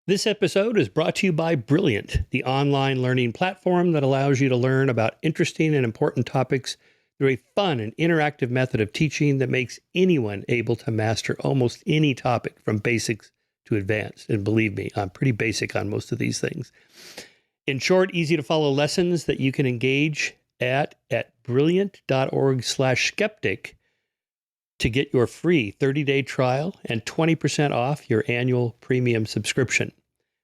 This episode is brought to you by Brilliant, the online learning platform that allows you to learn about interesting and important topics through a fun and interactive method of teaching that makes anyone able to master almost any topic from basics to advanced. And believe me, I'm pretty basic on most of these things. In short, easy to follow lessons that you can engage at brilliant.org/skeptic to get your free 30-day trial and 20% off your annual premium subscription.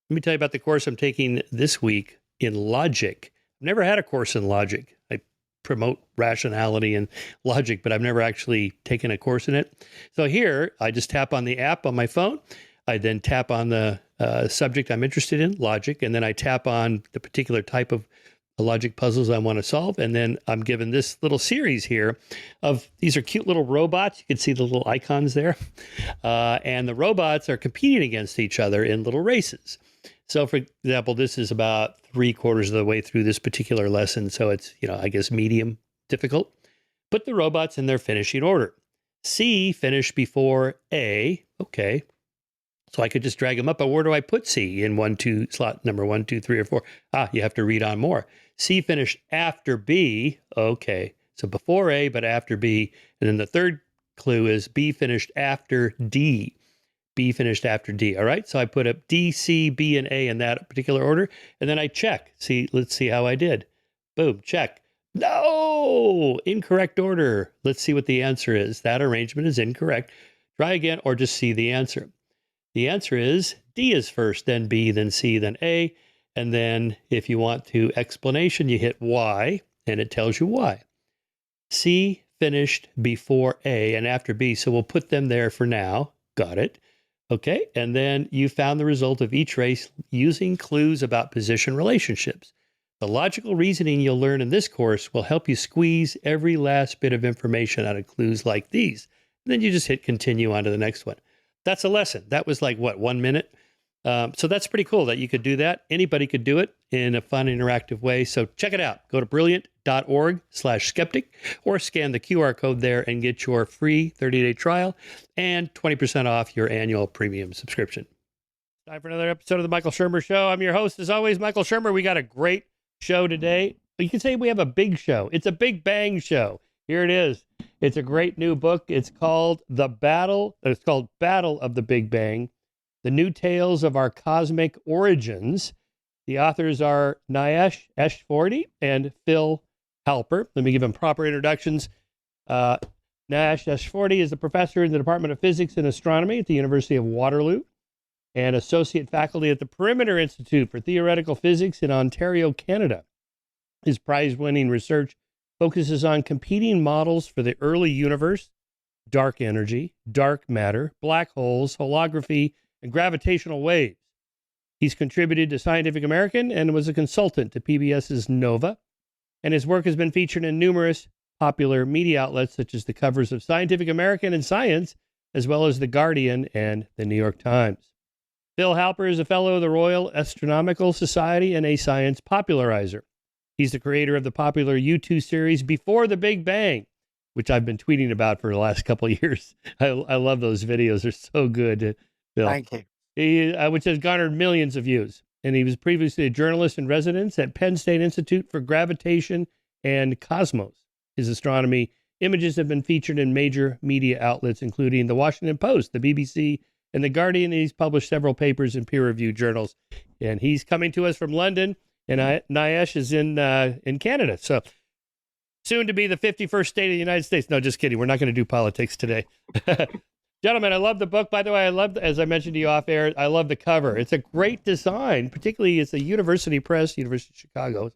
Let me tell you about the course I'm taking this week in logic. I've never had a course in logic. I promote rationality and logic, but I've never actually taken a course in it. So here, I just tap on the app on my phone. I then tap on the subject I'm interested in, logic, and then I tap on the particular type of logic puzzles I want to solve. And then I'm given this little series here of, these are cute little robots. You can see the little icons there. And the robots are competing against each other in little races. So for example, this is about 3/4 of the way through this particular lesson. So it's, I guess medium difficult. Put the robots in their finishing order. C finished before A. Okay. So I could just drag them up, but where do I put C in slot number 1, 2, 3, or 4? You have to read on more. C finished after B. Okay. So before A, but after B. And then the third clue is B finished after D. B finished after D. All right. So I put up D, C, B, and A in that particular order. And then I check. Let's see how I did. Boom. Check. No, incorrect order. Let's see what the answer is. That arrangement is incorrect. Try again, or just see the answer. The answer is D is first, then B, then C, then A. And then if you want to explanation, you hit Y and it tells you why. C finished before A and after B. So we'll put them there for now. Got it. Okay. And then you found the result of each race using clues about position relationships. The logical reasoning you'll learn in this course will help you squeeze every last bit of information out of clues like these. And then you just hit continue on to the next one. That's a lesson. That was like, 1 minute? So that's pretty cool that you could do that. Anybody could do it in a fun, interactive way. So check it out. Go to brilliant.org/skeptic or scan the QR code there and get your free 30-day trial and 20% off your annual premium subscription. Time for another episode of the Michael Shermer Show. I'm your host, as always, Michael Shermer. We got a great show today. You can say we have a big show. It's a big bang show. Here it is. It's a great new book. It's called Battle of the Big Bang, The New Tales of Our Cosmic Origins. The authors are Niayesh Afshordi and Phil Halper. Let me give them proper introductions. Niayesh Afshordi is a professor in the Department of Physics and Astronomy at the University of Waterloo and associate faculty at the Perimeter Institute for Theoretical Physics in Ontario, Canada. His prize-winning research focuses on competing models for the early universe, dark energy, dark matter, black holes, holography, and gravitational waves. He's contributed to Scientific American and was a consultant to PBS's Nova, and his work has been featured in numerous popular media outlets such as the covers of Scientific American and Science, as well as The Guardian and The New York Times. Phil Halper is a fellow of the Royal Astronomical Society and a science popularizer. He's the creator of the popular YouTube series Before the Big Bang, which I've been tweeting about for the last couple of years. I love those videos. They're so good, Phil. Thank you. Which has garnered millions of views. And he was previously a journalist in residence at Penn State Institute for Gravitation and Cosmos. His astronomy images have been featured in major media outlets, including the Washington Post, the BBC, and the Guardian. And he's published several papers in peer-reviewed journals. And he's coming to us from London. And Niayesh is in Canada. So soon to be the 51st state of the United States. No, just kidding. We're not going to do politics today. Gentlemen, I love the book. By the way, as I mentioned to you off air, I love the cover. It's a great design, particularly it's a university press, University of Chicago.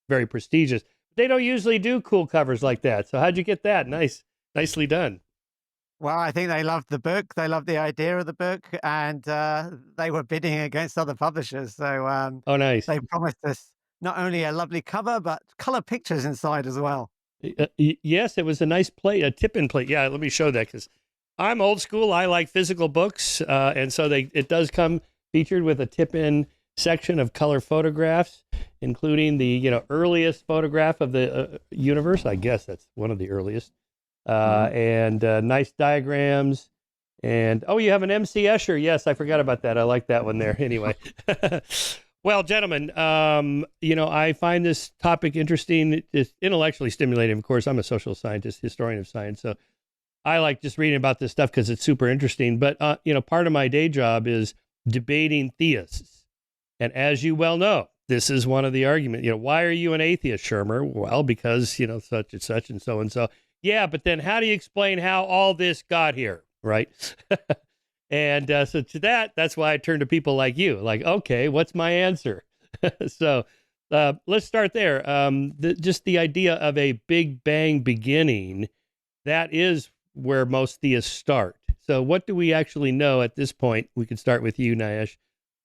Very prestigious. They don't usually do cool covers like that. So how'd you get that? Nicely done. Well, I think they loved the book. They loved the idea of the book, and they were bidding against other publishers. So, oh, nice. They promised us not only a lovely cover, but color pictures inside as well. Yes, it was a nice plate, a tip-in plate. Yeah, let me show that because I'm old school. I like physical books, and so it does come featured with a tip-in section of color photographs, including the earliest photograph of the universe. I guess that's one of the earliest. And nice diagrams And oh, you have an MC Escher. Yes, I forgot about that. I like that one there. Anyway, well, gentlemen, I find this topic interesting. It's intellectually stimulating. Of course, I'm a social scientist, historian of science, so I like just reading about this stuff because it's super interesting. But part of my day job is debating theists, and as you well know, this is one of the arguments. Why are you an atheist, Shermer? Well, because such and such and so and so. Yeah, but then how do you explain how all this got here, right? And so to that's why I turn to people like you. Like, okay, what's my answer? So let's start there. Just the idea of a Big Bang beginning, that is where most theists start. So what do we actually know at this point? We could start with you, Niayesh,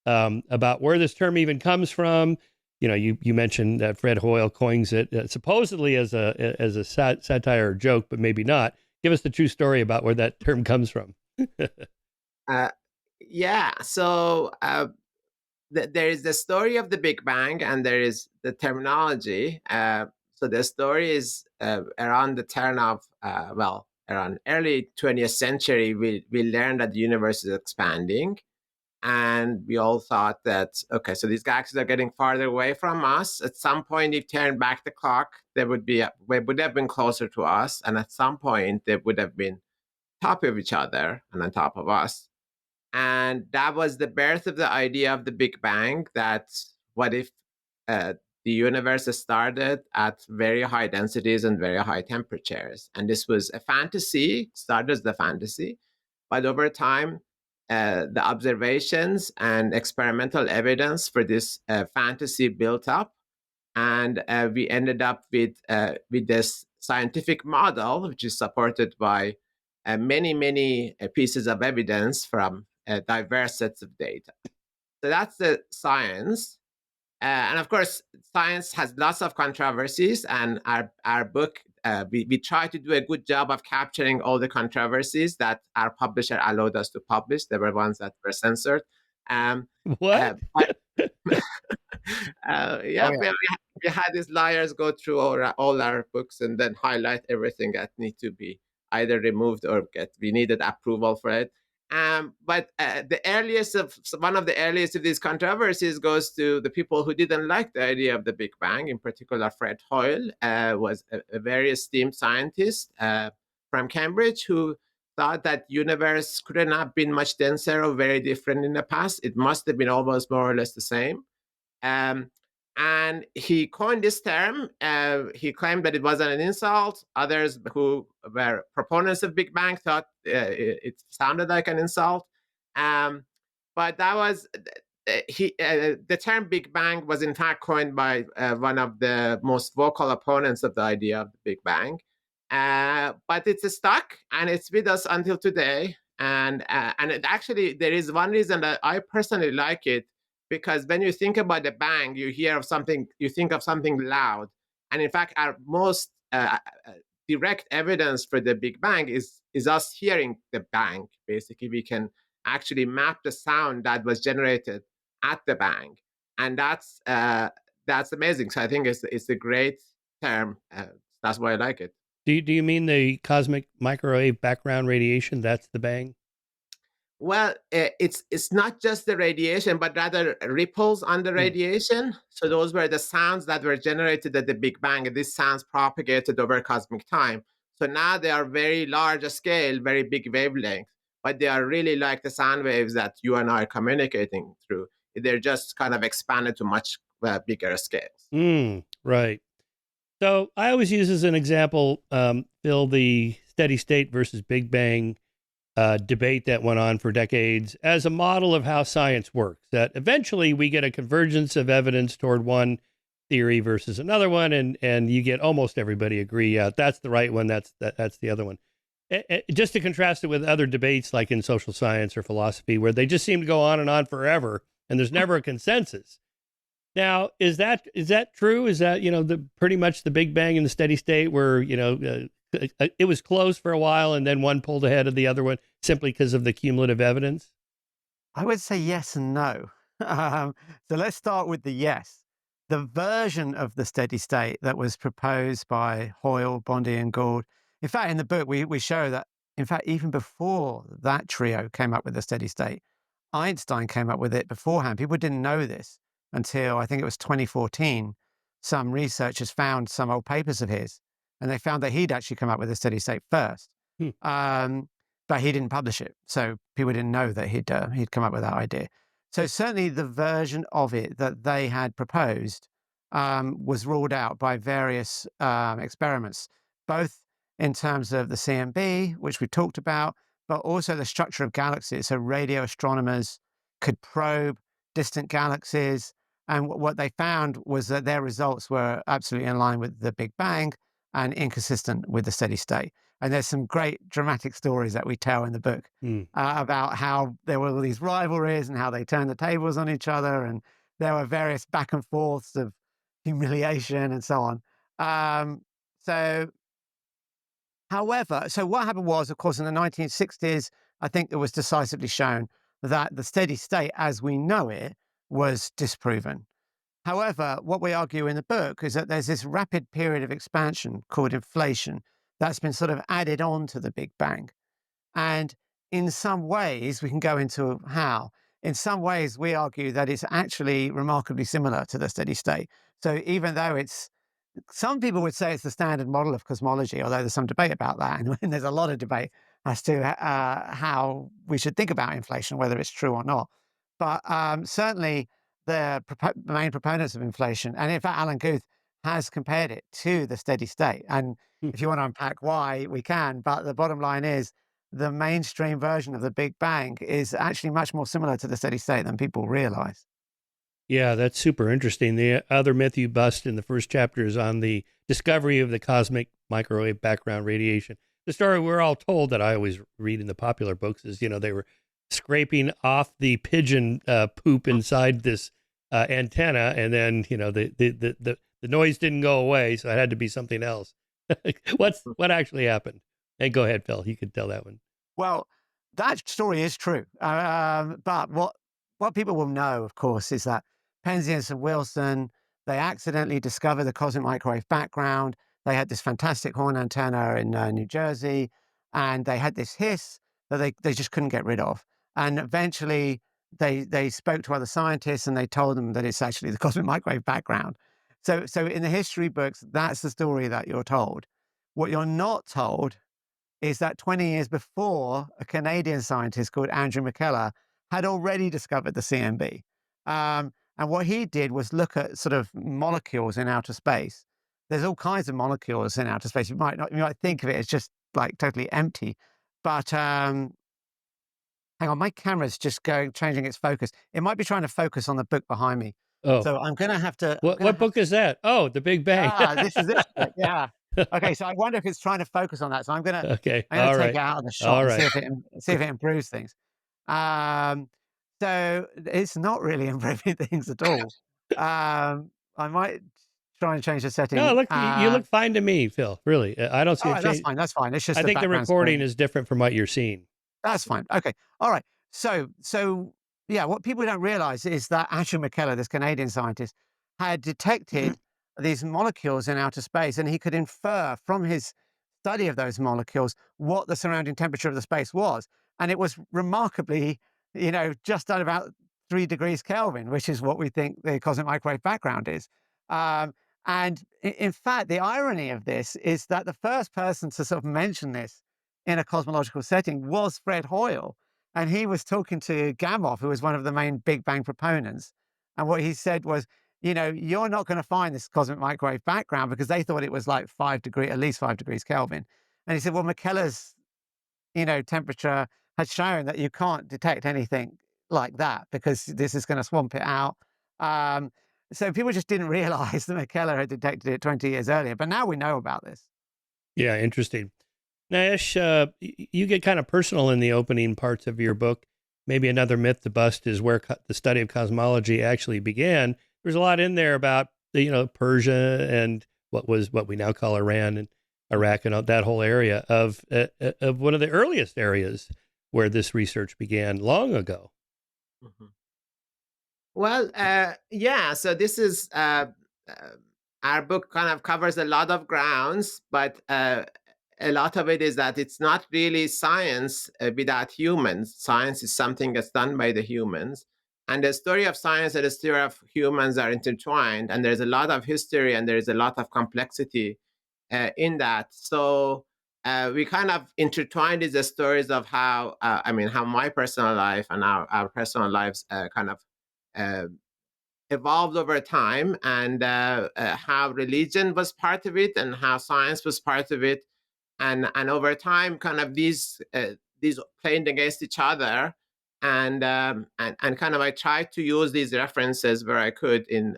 about where this term even comes from. You mentioned that Fred Hoyle coins it supposedly as a satire or joke, but maybe not. Give us the true story about where that term comes from. Uh, yeah, so there is the story of the Big Bang, and there is the terminology. So the story is around the turn of, around early 20th century, we learned that the universe is expanding. And we all thought that, okay, so these galaxies are getting farther away from us. At some point, if you turn back the clock, they would have been closer to us. And at some point, they would have been top of each other and on top of us. And that was the birth of the idea of the Big Bang, that what if the universe started at very high densities and very high temperatures? And this was a fantasy, started as the fantasy, but over time, the observations and experimental evidence for this fantasy built up, and we ended up with this scientific model, which is supported by many pieces of evidence from diverse sets of data. So that's the science. And of course, science has lots of controversies, and our book, we try to do a good job of capturing all the controversies that our publisher allowed us to publish. There were ones that were censored. What? We had these liars go through all our books and then highlight everything that need to be either removed or we needed approval for it. But one of the earliest of these controversies goes to the people who didn't like the idea of the Big Bang. In particular, Fred Hoyle was a very esteemed scientist from Cambridge who thought that universe couldn't have been much denser or very different in the past. It must have been almost more or less the same. And he coined this term. He claimed that it wasn't an insult. Others who were proponents of Big Bang thought it sounded like an insult. But that was the term Big Bang was in fact coined by one of the most vocal opponents of the idea of the Big Bang. But it's stuck, and it's with us until today. And actually, there is one reason that I personally like it, because when you think about the bang, you think of something loud. And in fact, our most direct evidence for the Big Bang is us hearing the bang. Basically, we can actually map the sound that was generated at the bang, and that's amazing. So I think it's a great term. That's why I like it. Do you mean the cosmic microwave background radiation? That's the bang? Well, it's not just the radiation, but rather ripples on the radiation. So those were the sounds that were generated at the Big Bang, and these sounds propagated over cosmic time. So now they are very large scale, very big wavelength, but they are really like the sound waves that you and I are communicating through. They're just kind of expanded to much bigger scales. Right. So I always use as an example, Phil, the steady state versus Big Bang debate that went on for decades as a model of how science works, that eventually we get a convergence of evidence toward one theory versus another one, and you get almost everybody agree, that's the right one, that's the other one. Just to contrast it with other debates like in social science or philosophy, where they just seem to go on and on forever, and there's never a consensus. Now, is that true? Is that, pretty much the Big Bang and the steady state where, it was close for a while and then one pulled ahead of the other one simply because of the cumulative evidence? I would say yes and no. So let's start with the yes. The version of the steady state that was proposed by Hoyle, Bondi, and Gould. In fact, in the book, we show that in fact, even before that trio came up with the steady state, Einstein came up with it beforehand. People didn't know this until I think it was 2014. Some researchers found some old papers of his, and they found that he'd actually come up with a steady state first, Hmm. but he didn't publish it, so people didn't know that he'd come up with that idea. So certainly, the version of it that they had proposed was ruled out by various experiments, both in terms of the CMB, which we talked about, but also the structure of galaxies. So radio astronomers could probe distant galaxies. And what they found was that their results were absolutely in line with the Big Bang and inconsistent with the steady state. And there's some great dramatic stories that we tell in the book Hmm. about how there were all these rivalries and how they turned the tables on each other. And there were various back and forths of humiliation and so on. Um, so However, so what happened was, of course, in the 1960s, I think it was decisively shown that the steady state as we know it was disproven. However, what we argue in the book is that there's this rapid period of expansion called inflation that's been sort of added on to the Big Bang. And in some ways, we can go into how. In some ways, we argue that it's actually remarkably similar to the steady state. So even though some people would say it's the standard model of cosmology, although there's some debate about that, and there's a lot of debate as to how we should think about inflation, whether it's true or not. But certainly, the main proponents of inflation, and in fact, Alan Guth has compared it to the steady state. And Hmm. if you want to unpack why, we can. But the bottom line is the mainstream version of the Big Bang is actually much more similar to the steady state than people realize. Yeah, that's super interesting. The other myth you bust in the first chapter is on the discovery of the cosmic microwave background radiation. The story we're all told that I always read in the popular books is, they were scraping off the pigeon poop inside this antenna, and then, the noise didn't go away, so it had to be something else. What actually happened? Hey, go ahead, Phil. You could tell that one. Well, that story is true. But what people will know, of course, is that Penzias and Wilson, they accidentally discovered the cosmic microwave background. They had this fantastic horn antenna in New Jersey, and they had this hiss that they just couldn't get rid of. And eventually, they spoke to other scientists, and they told them that it's actually the cosmic microwave background. So in the history books, that's the story that you're told. What you're not told is that 20 years before, a Canadian scientist called Andrew McKellar had already discovered the CMB. And what he did was look at sort of molecules in outer space. There's all kinds of molecules in outer space. You might think of it as just like totally empty, but hang on, my camera's just changing its focus. It might be trying to focus on the book behind me. Oh, So I'm gonna have to. what book is that? Oh, The Big Bang. This is this book. Yeah. Okay, so I wonder if it's trying to focus on that. So Okay. I'm gonna All take it right. out of the shot All and right. see if it improves things. Um, so it's not really improving things at all. I might try and change the No, setting. look, you look fine to me, Phil. Really, I don't see All a right, that's change. fine. That's fine. It's just I the think the background recording screen. is different from what you're seeing. That's fine. Okay. All right. So yeah, what people don't realize is that Andrew McKellar, this Canadian scientist, had detected these molecules in outer space, and he could infer from his study of those molecules what the surrounding temperature of the space was. And it was remarkably, just at about 3 degrees Kelvin, which is what we think the cosmic microwave background is. And in fact, the irony of this is that the first person to sort of mention this in a cosmological setting was Fred Hoyle. And he was talking to Gamow, who was one of the main Big Bang proponents. And what he said was, you're not going to find this cosmic microwave background, because they thought it was like at least 5 degrees Kelvin. And he said, well, McKellar's, temperature had shown that you can't detect anything like that, because this is going to swamp it out. Um, so people just didn't realize that McKellar had detected it 20 years earlier. But now we know about this. Yeah, interesting. Niayesh, you get kind of personal in the opening parts of your book. Maybe another myth to bust is where the study of cosmology actually began. There's a lot in there about Persia and what we now call Iran and Iraq and that whole area of one of the earliest areas where this research began long ago. Mhm. Well, yeah. So this is our book kind of covers a lot of grounds, but a lot of it is that it's not really science without humans. Science is something that's done by the humans. And the story of science and the story of humans are intertwined. And there's a lot of history and there's a lot of complexity in that. So we kind of intertwined these stories of how, how my personal life and our personal lives kind of uh, evolved over time, and how religion was part of it and how science was part of it, and over time kind of these playing against each other, and kind of I tried to use these references where I could in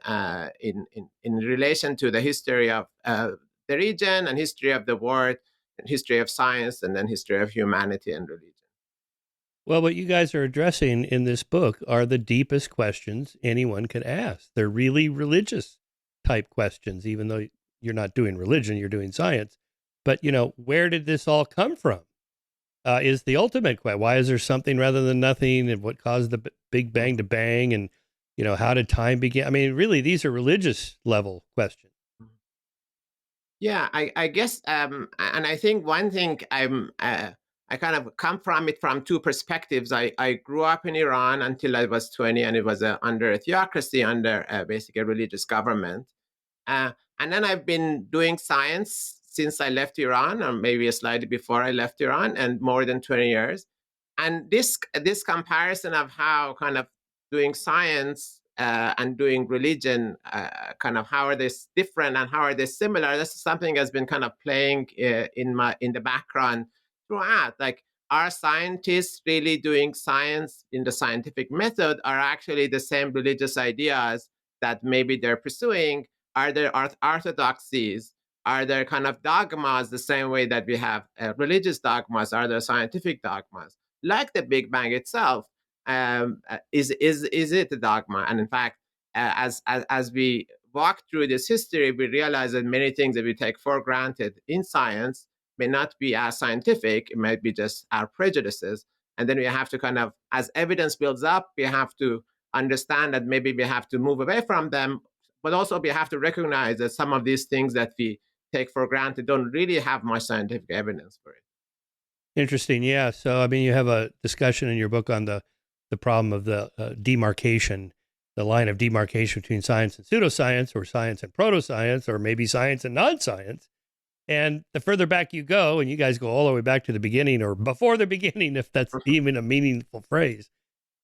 relation to the history of the region and history of the world and history of science and then history of humanity and religion. Well, what you guys are addressing in this book are the deepest questions anyone could ask. They're really religious type questions, even though you're not doing religion, you're doing science. But, where did this all come from? Is the ultimate question. Why is there something rather than nothing? And what caused the Big Bang to bang? And, how did time begin? I mean, really, these are religious level questions. Yeah, I guess, and I think one thing I kind of come from it from two perspectives. I grew up in Iran until I was 20, and it was under a theocracy, under basically a religious government. Uh, and then I've been doing science since I left Iran, or maybe slightly before I left Iran, and more than 20 years. And this comparison of how kind of doing science and doing religion, kind of how are they different and how are they similar? This is something that's been kind of playing in the background throughout. Like, are scientists really doing science in the scientific method? Are actually the same religious ideas that maybe they're pursuing? Are there orthodoxies? Are there kind of dogmas the same way that we have religious dogmas? Are there scientific dogmas? Like the Big Bang itself, is it a dogma? And in fact, as we walk through this history, we realize that many things that we take for granted in science may not be as scientific. It might be just our prejudices. And then we have to kind of, as evidence builds up, we have to understand that maybe we have to move away from them, but also we have to recognize that some of these things that we take for granted don't really have much scientific evidence for it. Interesting. Yeah. So, I mean, you have a discussion in your book on the problem of the demarcation, the line of demarcation between science and pseudoscience, or science and proto-science, or maybe science and non-science. And the further back you go, and you guys go all the way back to the beginning or before the beginning, if that's even a meaningful phrase,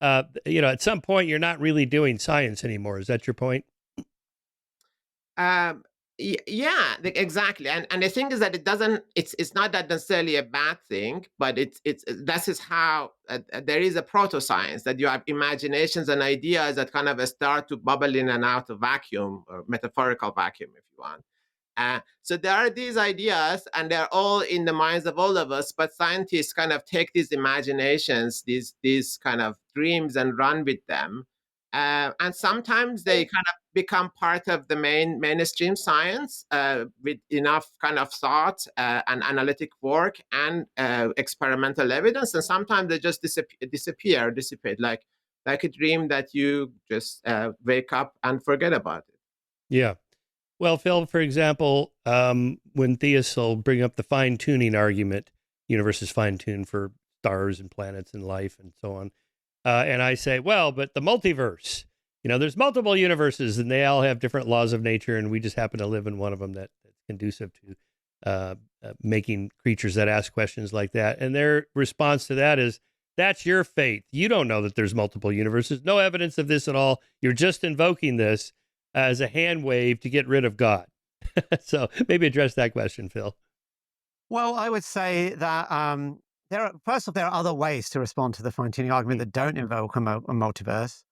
at some point, you're not really doing science anymore. Is that your point? Yeah, exactly. And the thing is that it's not that necessarily a bad thing, but it's that is how there is a proto science, that you have imaginations and ideas that kind of start to bubble in and out of vacuum, or metaphorical vacuum, if you want. So there are these ideas, and they're all in the minds of all of us. But scientists kind of take these imaginations, these kind of dreams, and run with them. And sometimes they kind of become part of the mainstream science with enough kind of thought and analytic work and experimental evidence. And sometimes they just dissipate, like a dream that you just wake up and forget about it. Yeah. Well, Phil, for example, when theists will bring up the fine-tuning argument, universe is fine-tuned for stars and planets and life and so on. And I say, well, but the multiverse, there's multiple universes and they all have different laws of nature. And we just happen to live in one of them that's conducive to making creatures that ask questions like that. And their response to that is, that's your faith. You don't know that there's multiple universes. No evidence of this at all. You're just invoking this as a hand wave to get rid of God. So maybe address that question, Phil. Well, I would say that first off, there are other ways to respond to the fine-tuning argument that don't invoke a multiverse.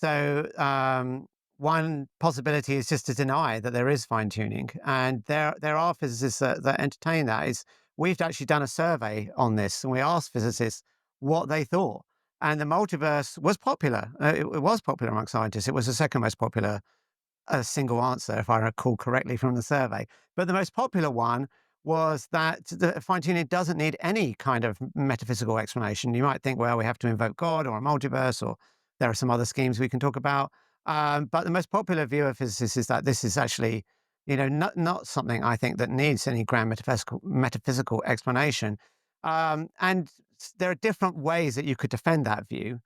So one possibility is just to deny that there is fine-tuning. And there are physicists that entertain that. We've actually done a survey on this, and we asked physicists what they thought. And the multiverse was popular. It was popular among scientists. It was the second most popular single answer, if I recall correctly from the survey. But the most popular one was that the fine-tuning doesn't need any kind of metaphysical explanation. You might think, well, we have to invoke God or a multiverse, or there are some other schemes we can talk about. But the most popular view of physicists is that this is actually, not something I think that needs any grand metaphysical explanation. And there are different ways that you could defend that view.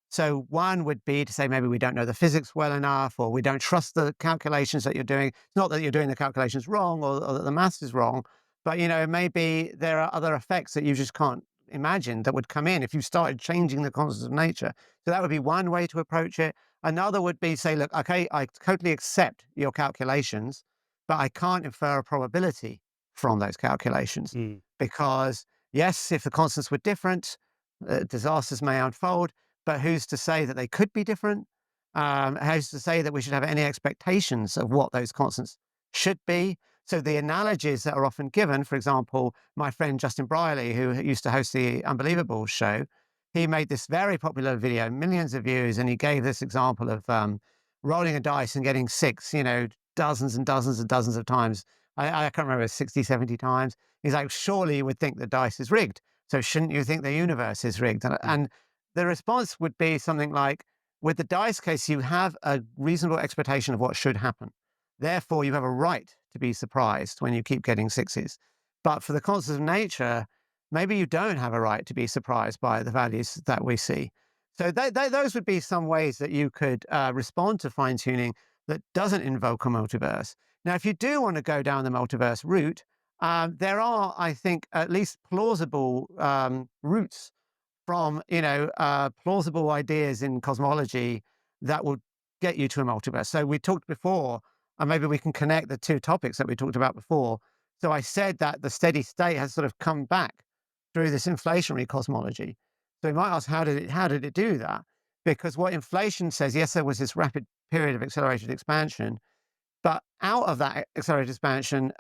So one would be to say maybe we don't know the physics well enough, or we don't trust the calculations that you're doing. It's not that you're doing the calculations wrong, or that the maths is wrong, but maybe there are other effects that you just can't imagine that would come in if you started changing the constants of nature. So that would be one way to approach it. Another would be say, look, okay, I totally accept your calculations, but I can't infer a probability from those calculations Mm. because yes, if the constants were different, disasters may unfold, but who's to say that they could be different? Who's to say that we should have any expectations of what those constants should be? So the analogies that are often given, for example, my friend Justin Briley, who used to host the Unbelievable show, he made this very popular video, millions of views, and he gave this example of rolling a dice and getting six, dozens and dozens and dozens of times. I can't remember, 60, 70 times. He's like, surely you would think the dice is rigged. So shouldn't you think the universe is rigged? And the response would be something like, with the dice case, you have a reasonable expectation of what should happen. Therefore, you have a right to be surprised when you keep getting sixes. But for the constants of nature, maybe you don't have a right to be surprised by the values that we see. So those would be some ways that you could respond to fine tuning that doesn't invoke a multiverse. Now, if you do want to go down the multiverse route, there are, I think, at least plausible routes from plausible ideas in cosmology that will get you to a multiverse. So we talked before, and maybe we can connect the two topics that we talked about before. So I said that the steady state has sort of come back through this inflationary cosmology. So we might ask, how did it do that? Because what inflation says, yes, there was this rapid period of accelerated expansion, but out of that accelerated expansion,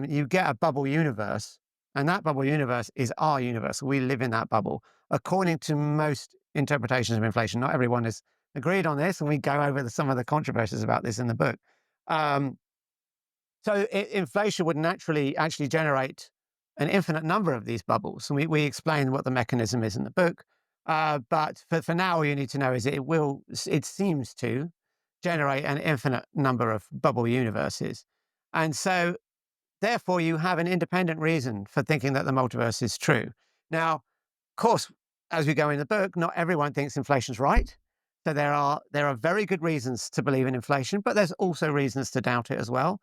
you get a bubble universe, and that bubble universe is our universe. We live in that bubble, according to most interpretations of inflation. Not everyone has agreed on this, and we go over some of the controversies about this in the book. Um, so inflation would naturally actually generate an infinite number of these bubbles, and we explain what the mechanism is in the book. But for now, all you need to know is it seems to generate an infinite number of bubble universes. And so, therefore, you have an independent reason for thinking that the multiverse is true. Now, of course, as we go in the book, not everyone thinks inflation's right. So there are very good reasons to believe in inflation, but there's also reasons to doubt it as well.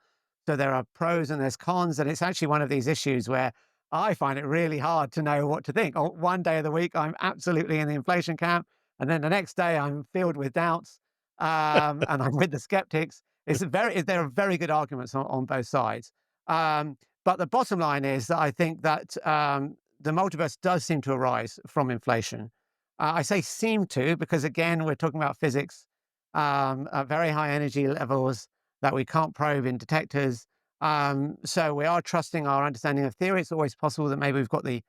So there are pros and there's cons, and it's actually one of these issues where I find it really hard to know what to think. One day of the week, I'm absolutely in the inflation camp, and then the next day, I'm filled with doubts, and I'm with the skeptics. There are very good arguments on both sides. But the bottom line is that I think that the multiverse does seem to arise from inflation. I say seem to because, again, we're talking about physics at very high energy levels that we can't probe in detectors. So we are trusting our understanding of theory. It's always possible that maybe we've got the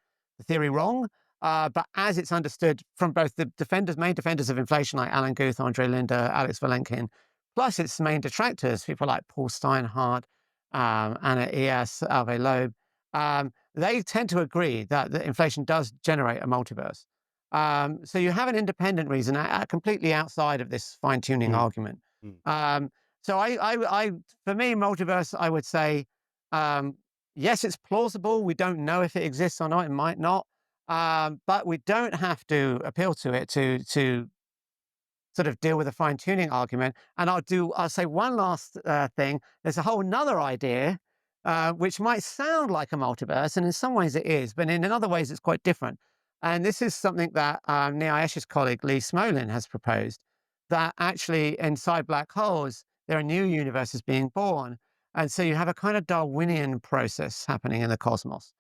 theory wrong. But as it's understood from both the main defenders of inflation, like Alan Guth, Andre Linde, Alex Valenkin, plus its main detractors, people like Paul Steinhardt, Anna Eas, Alve Loeb, they tend to agree that inflation does generate a multiverse. So you have an independent reason, completely outside of this fine-tuning argument. So for me, multiverse, I would say, yes, it's plausible. We don't know if it exists or not. It might not. But we don't have to appeal to it to sort of deal with a fine-tuning argument. And I'll say one last thing. There's a whole nother idea, which might sound like a multiverse, and in some ways it is, but in other ways it's quite different. And this is something that Niayesh's colleague Lee Smolin has proposed, that actually inside black holes, there are new universes being born. And so you have a kind of Darwinian process happening in the cosmos.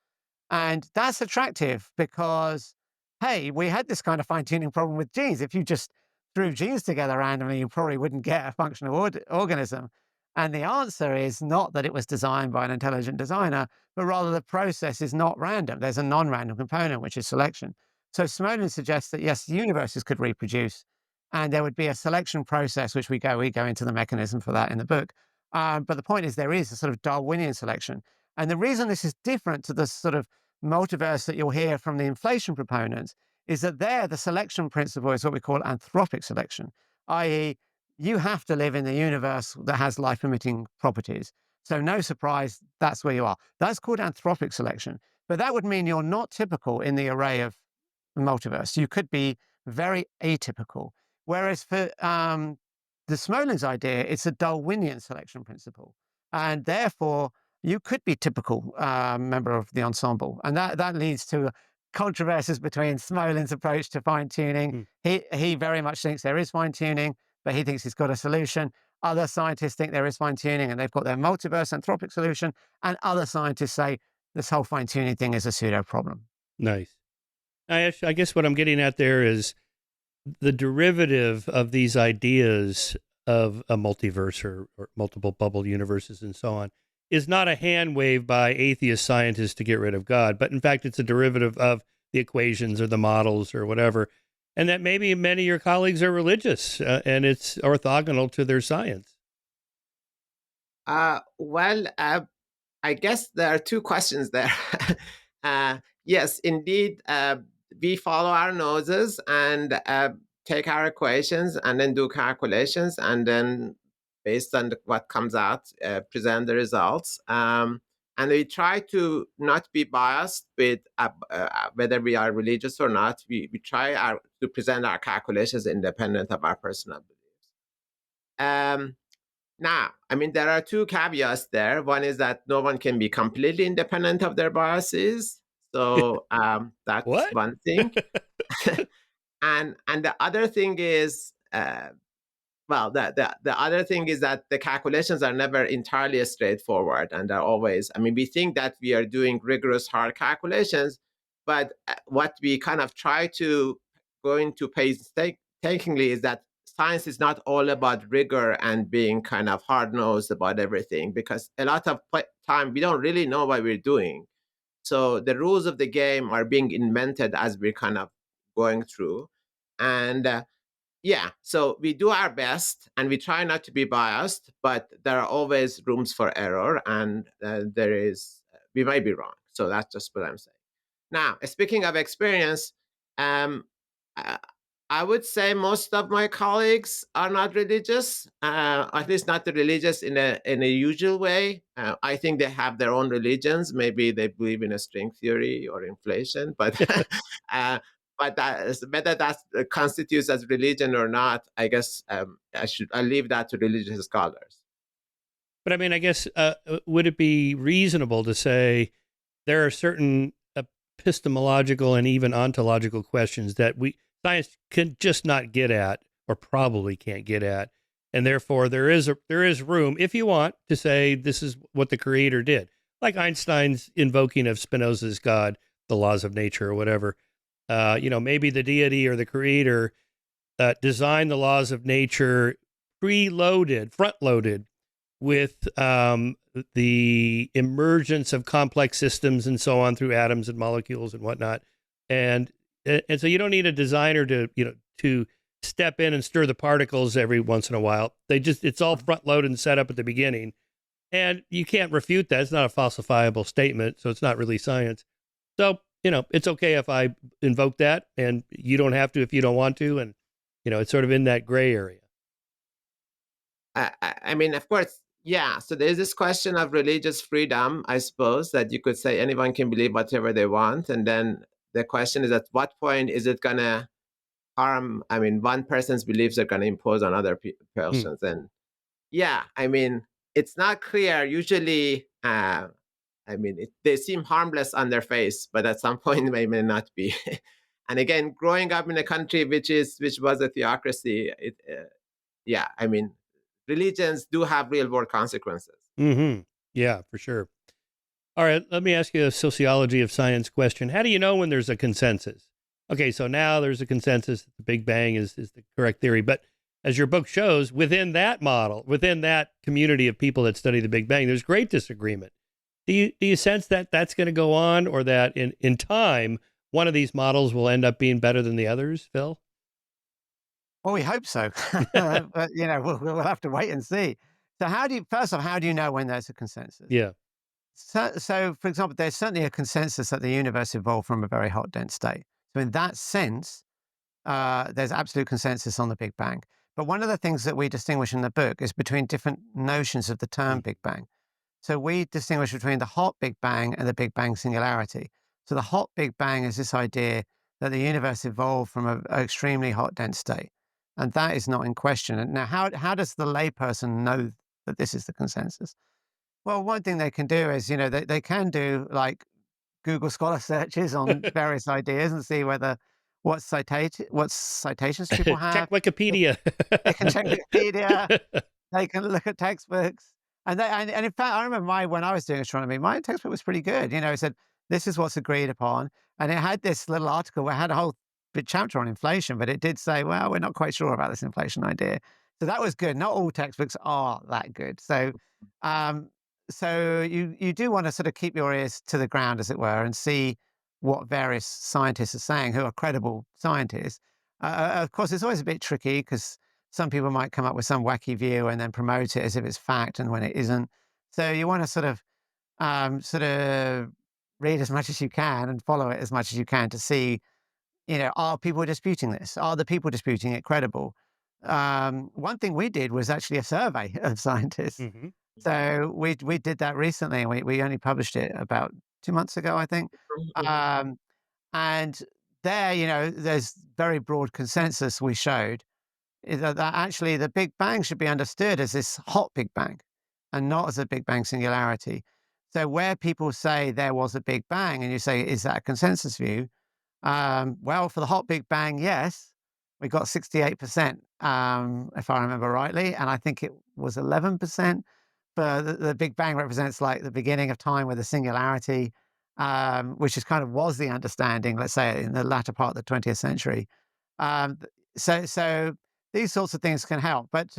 And that's attractive because, hey, we had this kind of fine-tuning problem with genes. If you just threw genes together randomly, you probably wouldn't get a functional organism. And the answer is not that it was designed by an intelligent designer, but rather the process is not random. There's a non-random component, which is selection. So Smolin suggests that, yes, universes could reproduce, and there would be a selection process, which we go into the mechanism for that in the book. But the point is there is a sort of Darwinian selection. And the reason this is different to the sort of multiverse that you'll hear from the inflation proponents is that there, the selection principle is what we call anthropic selection, i.e., you have to live in the universe that has life-emitting properties. So no surprise, that's where you are. That's called anthropic selection. But that would mean you're not typical in the array of the multiverse. You could be very atypical. Whereas for the Smolin's idea, it's a Darwinian selection principle. And therefore, you could be typical member of the ensemble. And that leads to controversies between Smolin's approach to fine tuning. Mm. He very much thinks there is fine tuning, but he thinks he's got a solution. Other scientists think there is fine tuning and they've got their multiverse anthropic solution. And other scientists say this whole fine tuning thing is a pseudo problem. Nice. I guess what I'm getting at there is the derivative of these ideas of a multiverse or multiple bubble universes and so on is not a hand wave by atheist scientists to get rid of God, but in fact, it's a derivative of the equations or the models or whatever. And that maybe many of your colleagues are religious and it's orthogonal to their science. Well, I guess there are two questions there. Yes, indeed, we follow our noses and take our equations and then do calculations and then based on what comes out, present the results. And we try to not be biased with whether we are religious or not. We try to present our calculations independent of our personal beliefs. Now, I mean, there are two caveats there. One is that no one can be completely independent of their biases. So that's What? one thing. And the other thing is, well, the other thing is that the calculations are never entirely straightforward, and they're always. I mean, we think that we are doing rigorous, hard calculations, but what we kind of try to go into painstakingly is that science is not all about rigor and being kind of hard nosed about everything, because a lot of time we don't really know what we're doing. So the rules of the game are being invented as we're kind of going through, and yeah, so we do our best and we try not to be biased, but there are always rooms for error, and we might be wrong. So that's just what I'm saying. Now, speaking of experience, um, uh, I would say most of my colleagues are not religious, at least not the religious in a usual way. I think they have their own religions. Maybe they believe in a string theory or inflation, but uh, whether that constitutes as religion or not, I guess I leave that to religious scholars. But I mean, I guess, would it be reasonable to say there are certain epistemological and even ontological questions that science can just not get at, or probably can't get at, and therefore there is room, if you want, to say this is what the creator did, like Einstein's invoking of Spinoza's God, the laws of nature, or whatever. Maybe the deity or the creator designed the laws of nature front-loaded with the emergence of complex systems and so on through atoms and molecules and whatnot. And so you don't need a designer to step in and stir the particles every once in a while. It's all front loaded and set up at the beginning. And you can't refute that. It's not a falsifiable statement, so it's not really science. So, it's okay if I invoke that, and you don't have to if you don't want to. And, it's sort of in that gray area. I mean, of course, yeah. So there's this question of religious freedom, I suppose, that you could say anyone can believe whatever they want. And then the question is, at what point is it going to harm? I mean, one person's beliefs are going to impose on other persons. And yeah, I mean, it's not clear. Usually, they seem harmless on their face, but at some point they may not be. And again, growing up in a country which was a theocracy, religions do have real world consequences. Mm-hmm. Yeah, for sure. All right, let me ask you a sociology of science question. How do you know when there's a consensus? Okay, so now there's a consensus that the Big Bang is the correct theory. But as your book shows, within that model, within that community of people that study the Big Bang, there's great disagreement. Do you sense that that's going to go on, or that in time, one of these models will end up being better than the others, Phil? Well, we hope so. But, we'll have to wait and see. So first off, how do you know when there's a consensus? Yeah. So, for example, there's certainly a consensus that the universe evolved from a very hot, dense state. So in that sense, there's absolute consensus on the Big Bang. But one of the things that we distinguish in the book is between different notions of the term Big Bang. So we distinguish between the hot Big Bang and the Big Bang singularity. So the hot Big Bang is this idea that the universe evolved from an extremely hot, dense state. And that is not in question. And now, how does the layperson know that this is the consensus? Well, one thing they can do is, they can do like Google Scholar searches on various ideas and see what citations people have. Check Wikipedia. They can check Wikipedia. They can look at textbooks. And in fact, I remember when I was doing astronomy, my textbook was pretty good. It said, this is what's agreed upon. And it had this little article where it had a whole big chapter on inflation, but it did say, well, we're not quite sure about this inflation idea. So that was good. Not all textbooks are that good. So you do want to sort of keep your ears to the ground, as it were, and see what various scientists are saying who are credible scientists. Of course, it's always a bit tricky because some people might come up with some wacky view and then promote it as if it's fact and when it isn't. So you want to sort of read as much as you can and follow it as much as you can to see, are people disputing this? Are the people disputing it credible? One thing we did was actually a survey of scientists. Mhm. So we did that recently, and we only published it about 2 months ago, I think. Um, and there, there's very broad consensus we showed is that actually the Big Bang should be understood as this hot Big Bang and not as a Big Bang singularity. So where people say there was a Big Bang, and you say, is that a consensus view? Well, for the hot Big Bang, yes, we got 68%, if I remember rightly, and I think it was 11% for the Big Bang represents like the beginning of time with a singularity, which is kind of was the understanding, let's say, in the latter part of the 20th century. Um, so these sorts of things can help, but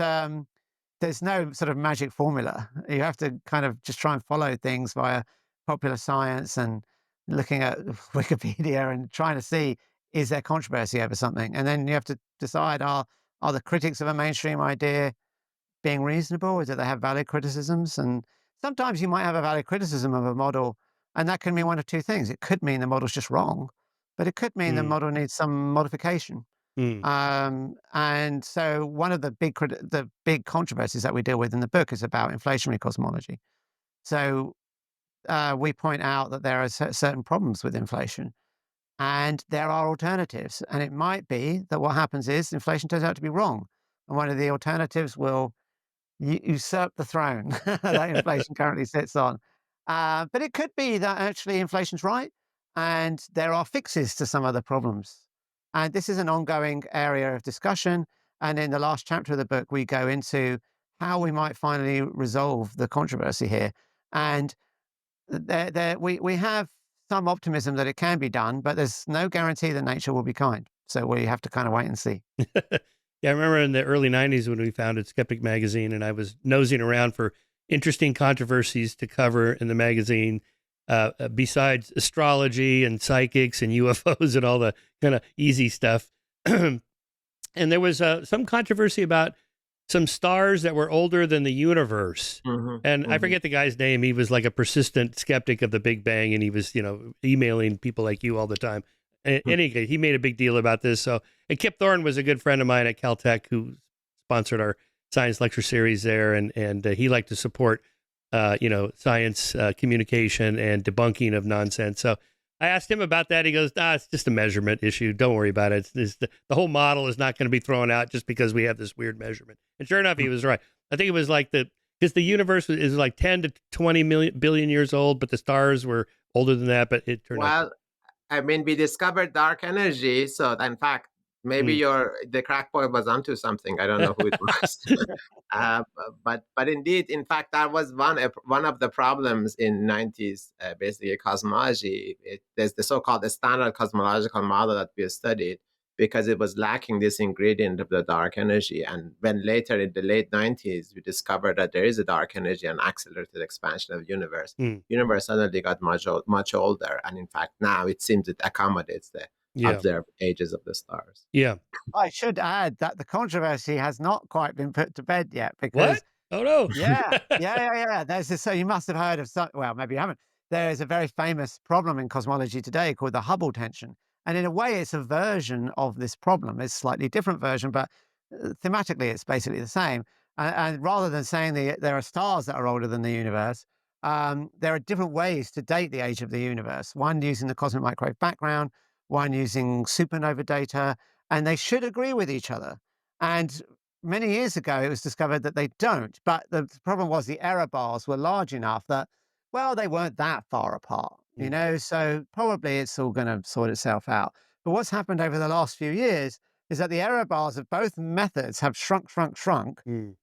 there's no sort of magic formula. You have to kind of just try and follow things via popular science and looking at Wikipedia and trying to see, is there controversy over something? And then you have to decide, are the critics of a mainstream idea being reasonable, or do they have valid criticisms? And sometimes you might have a valid criticism of a model, and that can mean one of two things. It could mean the model's just wrong, but it could mean the Mm. model needs some modification. Mm. And so one of the big controversies that we deal with in the book is about inflationary cosmology. So we point out that there are certain problems with inflation, and there are alternatives. And it might be that what happens is inflation turns out to be wrong, and one of the alternatives will usurp the throne that inflation currently sits on. But it could be that actually inflation's right, and there are fixes to some of the problems. And this is an ongoing area of discussion. And in the last chapter of the book, we go into how we might finally resolve the controversy here. And we have some optimism that it can be done, but there's no guarantee that nature will be kind. So we have to kind of wait and see. Yeah, I remember in the early 90s when we founded Skeptic magazine, and I was nosing around for interesting controversies to cover in the magazine, besides astrology and psychics and UFOs and all the kind of easy stuff. And there was some controversy about some stars that were older than the universe. And I forget the guy's name. He was like a persistent skeptic of the Big Bang, and he was, emailing people like you all the time. Anyway, he made a big deal about this. So, and Kip Thorne was a good friend of mine at Caltech who sponsored our science lecture series there, and he liked to support, science communication and debunking of nonsense. So I asked him about that. He goes, it's just a measurement issue. Don't worry about it. The whole model is not going to be thrown out just because we have this weird measurement. And sure enough, he was right. I think it was like because the universe is like 10 to 20 billion years old, but the stars were older than that. But it turned out. Well, I mean, we discovered dark energy. So, in fact, maybe the crackpot was onto something. I don't know who it was. But indeed, in fact, that was one of the problems in 90s, basically cosmology. There's the so-called standard cosmological model that we studied because it was lacking this ingredient of the dark energy. And when later in the late 90s, we discovered that there is a dark energy and accelerated expansion of the universe. Universe suddenly got much older. And in fact, now it seems it accommodates the observed ages of the stars. Yeah. I should add that the controversy has not quite been put to bed yet because What? Oh no. yeah. There's this, so you must have heard of well, maybe you haven't. There is a very famous problem in cosmology today called the Hubble tension. And in a way, it's a version of this problem. It's a slightly different version, but thematically, it's basically the same. And rather than saying there are stars that are older than the universe, there are different ways to date the age of the universe, one using the cosmic microwave background, one using supernova data, and they should agree with each other. And many years ago, it was discovered that they don't. But the problem was the error bars were large enough that, well, they weren't that far apart, Mm. So probably it's all going to sort itself out. But what's happened over the last few years is that the error bars of both methods have shrunk, Mm.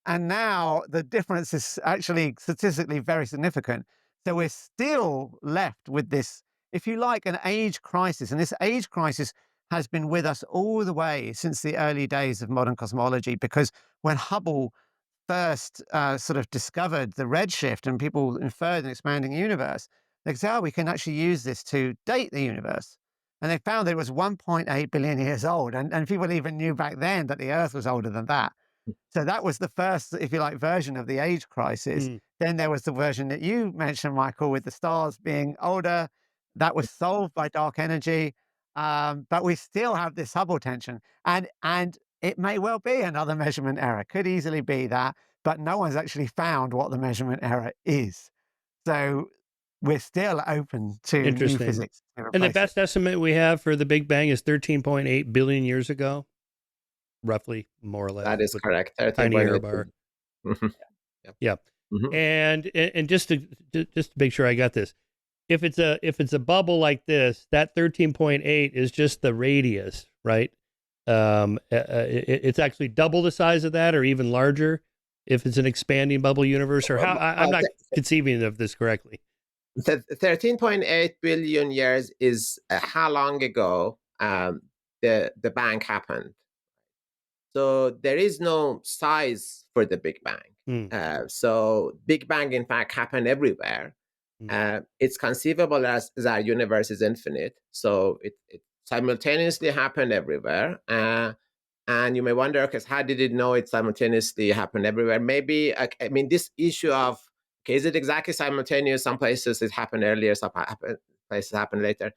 and now the difference is actually statistically very significant. So we're still left with this, if you like, an age crisis. And this age crisis has been with us all the way since the early days of modern cosmology, because when Hubble first sort of discovered the redshift and people inferred an expanding universe, they said, oh, we can actually use this to date the universe. And they found that it was 1.8 billion years old. And people even knew back then that the Earth was older than that. So that was the first, if you like, version of the age crisis. Mm. Then there was the version that you mentioned, Michael, with the stars being older. That was solved by dark energy. But we still have this Hubble tension. And it may well be another measurement error. Could easily be that, but no one's actually found what the measurement error is. So we're still open to new Interesting. physics to And the replace it. best estimate we have for the Big Bang is 13.8 billion years ago, roughly, more or less, That is with correct. tiny error 13.8. bar. Mhm. Yep. Yeah. Mhm. And just to make sure I got this, if it's a bubble like this, that 13.8 is just the radius, right? It's actually double the size of that, or even larger, if it's an expanding bubble universe. Or how I'm not conceiving of this correctly. 13.8 billion years is how long ago the bang happened. So there is no size for the Big Bang. So Big Bang, in fact, happened everywhere. It's conceivable as our universe is infinite. So it simultaneously happened everywhere. And you may wonder, okay, how did it know it simultaneously happened everywhere? Maybe, I mean, this issue of, okay, is it exactly simultaneous? Some places it happened earlier, some places happened later.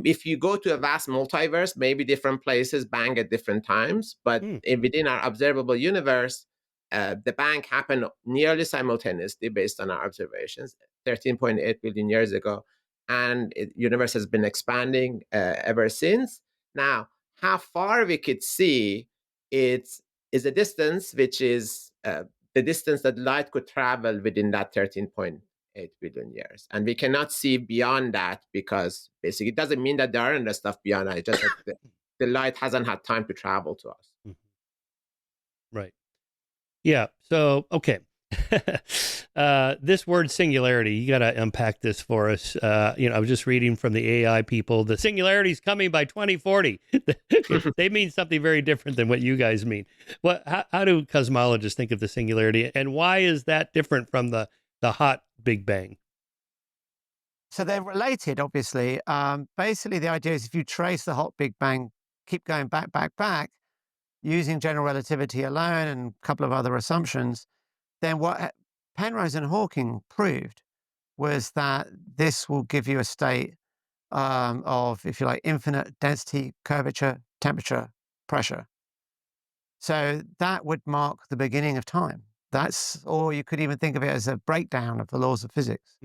If you go to a vast multiverse, maybe different places bang at different times, but within our observable universe, the bang happened nearly simultaneously based on our observations 13.8 billion years ago. And the universe has been expanding ever since. Now, how far we could see it is a distance which is the distance that light could travel within that 13.8 billion years. And we cannot see beyond that because basically it doesn't mean that there aren't stuff beyond that. It's just that the light hasn't had time to travel to us. Right. Yeah. So, okay. This word singularity, you got to unpack this for us. I was just reading from the AI people, the singularity is coming by 2040. They mean something very different than what you guys mean. How do cosmologists think of the singularity, and why is that different from the hot Big Bang? So they're related, obviously. Basically, the idea is if you trace the hot Big Bang, keep going back, using general relativity alone and a couple of other assumptions, then what Penrose and Hawking proved was that this will give you a state of, if you like, infinite density, curvature, temperature, pressure. So that would mark the beginning of time. Or you could even think of it as a breakdown of the laws of physics.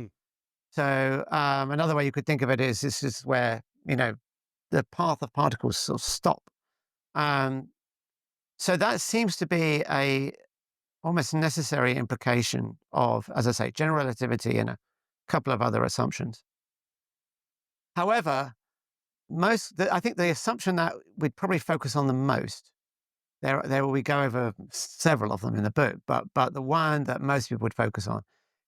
So another way you could think of it is this is where, the path of particles sort of stop. So that seems to be a almost necessary implication of, as I say, general relativity and a couple of other assumptions. However, I think the assumption that we'd probably focus on the most, there we go over several of them in the book, but the one that most people would focus on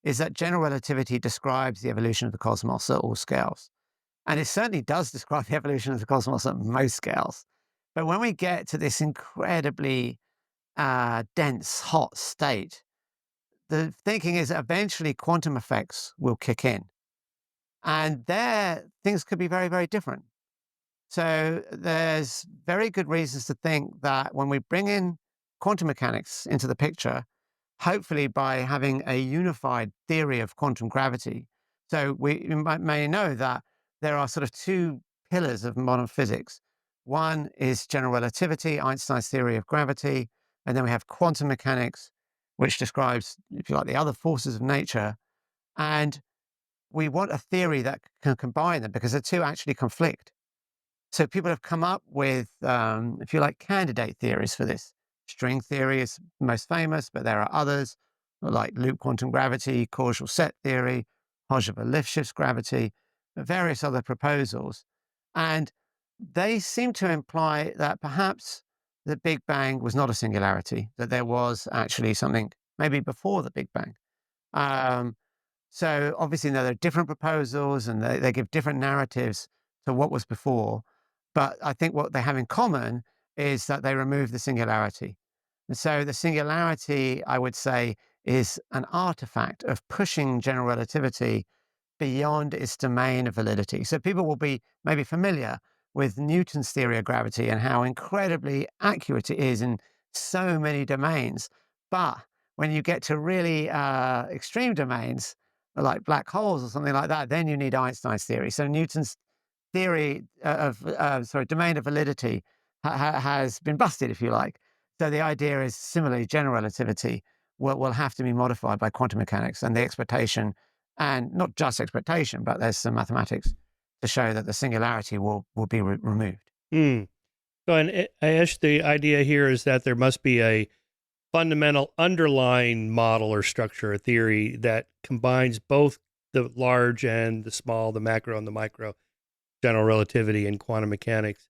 is that general relativity describes the evolution of the cosmos at all scales. And it certainly does describe the evolution of the cosmos at most scales. But when we get to this incredibly dense, hot state, the thinking is that eventually quantum effects will kick in. And there, things could be very, very different. So there's very good reasons to think that when we bring in quantum mechanics into the picture, hopefully by having a unified theory of quantum gravity. So may know that there are sort of two pillars of modern physics. One is general relativity, Einstein's theory of gravity, and then we have quantum mechanics, which describes, if you like, the other forces of nature. And we want a theory that can combine them because the two actually conflict. So people have come up with, if you like, candidate theories for this. String theory is most famous, but there are others like loop quantum gravity, causal set theory, Hodge-Lifshitz lift shifts gravity, various other proposals. And they seem to imply that perhaps the Big Bang was not a singularity, that there was actually something maybe before the Big Bang. Um, so obviously, now there are different proposals and they give different narratives to what was before. But I think what they have in common is that they remove the singularity. And so the singularity, I would say, is an artifact of pushing general relativity beyond its domain of validity. So people will be maybe familiar with Newton's theory of gravity and how incredibly accurate it is in so many domains. But when you get to really extreme domains, like black holes or something like that, then you need Einstein's theory. So Newton's theory domain of validity has been busted, if you like. So the idea is similarly, general relativity will have to be modified by quantum mechanics and the expectation, and not just expectation, but there's some mathematics to show that the singularity will be removed. Hmm. So, and Ash, the idea here is that there must be a fundamental underlying model or structure or theory that combines both the large and the small, the macro and the micro, general relativity and quantum mechanics.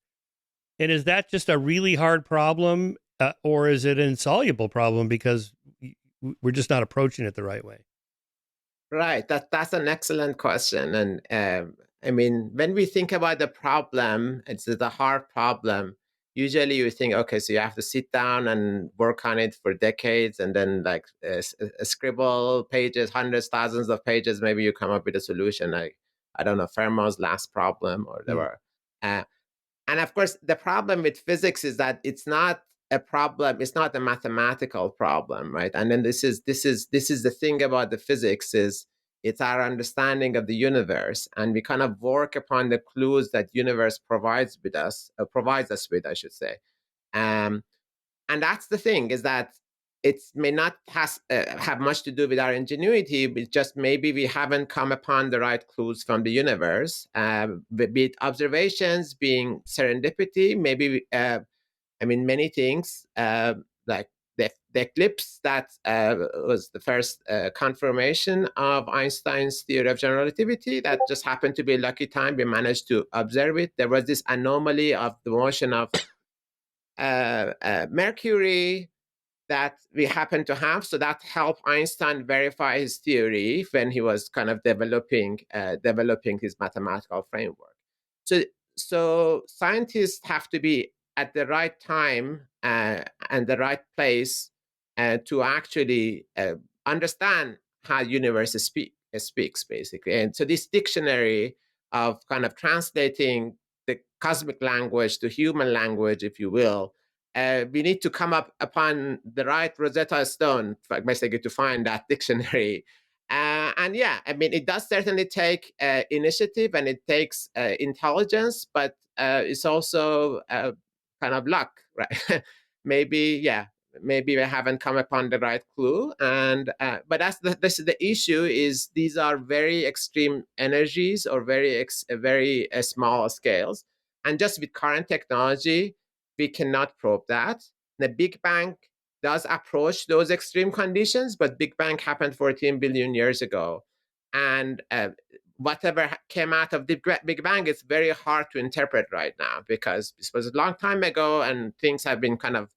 And is that just a really hard problem, or is it an insoluble problem because we're just not approaching it the right way? Right. That's an excellent question. And I mean, when we think about the problem, it's the hard problem. Usually, you think, okay, so you have to sit down and work on it for decades, and then like scribble pages, hundreds, thousands of pages. Maybe you come up with a solution. Like I don't know, Fermat's last problem, or whatever. And of course, the problem with physics is that it's not a problem. It's not a mathematical problem, right? And then this is the thing about the physics is it's our understanding of the universe, and we kind of work upon the clues that universe provides us with, I should say. Um, and that's the thing is that it may not have much to do with our ingenuity, but just maybe we haven't come upon the right clues from the universe, be it observations, being serendipity, maybe, I mean, many things, like the eclipse that was the first confirmation of Einstein's theory of general relativity. That just happened to be a lucky time. We managed to observe it. There was this anomaly of the motion of Mercury that we happen to have. So that helped Einstein verify his theory when he was kind of developing his mathematical framework. So scientists have to be at the right time and the right place to actually understand how universe speaks, basically. And so this dictionary of kind of translating the cosmic language to human language, if you will, we need to come up upon the right Rosetta Stone, basically, to find that dictionary. And yeah, I mean, it does certainly take initiative and it takes intelligence, but it's also kind of luck, right? maybe, yeah, maybe we haven't come upon the right clue. And but this is the issue: is these are very extreme energies or very small scales, and just with current technology, we cannot probe that. The Big Bang does approach those extreme conditions, but Big Bang happened 14 billion years ago. And whatever came out of the Big Bang is very hard to interpret right now because this was a long time ago and things have been kind of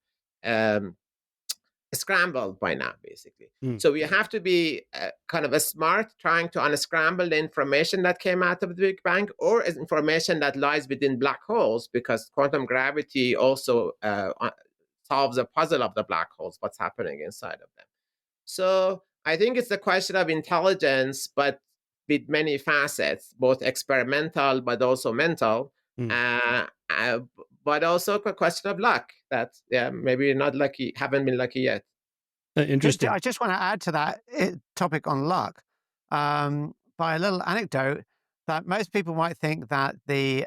scrambled by now, basically. So we have to be kind of a smart trying to unscramble the information that came out of the Big Bang or information that lies within black holes, because quantum gravity also solves a puzzle of the black holes, what's happening inside of them. So I think it's a question of intelligence, but with many facets, both experimental but also mental. But also a question of luck that, yeah, maybe you're not lucky, haven't been lucky yet. Interesting. I just want to add to that topic on luck by a little anecdote that most people might think that the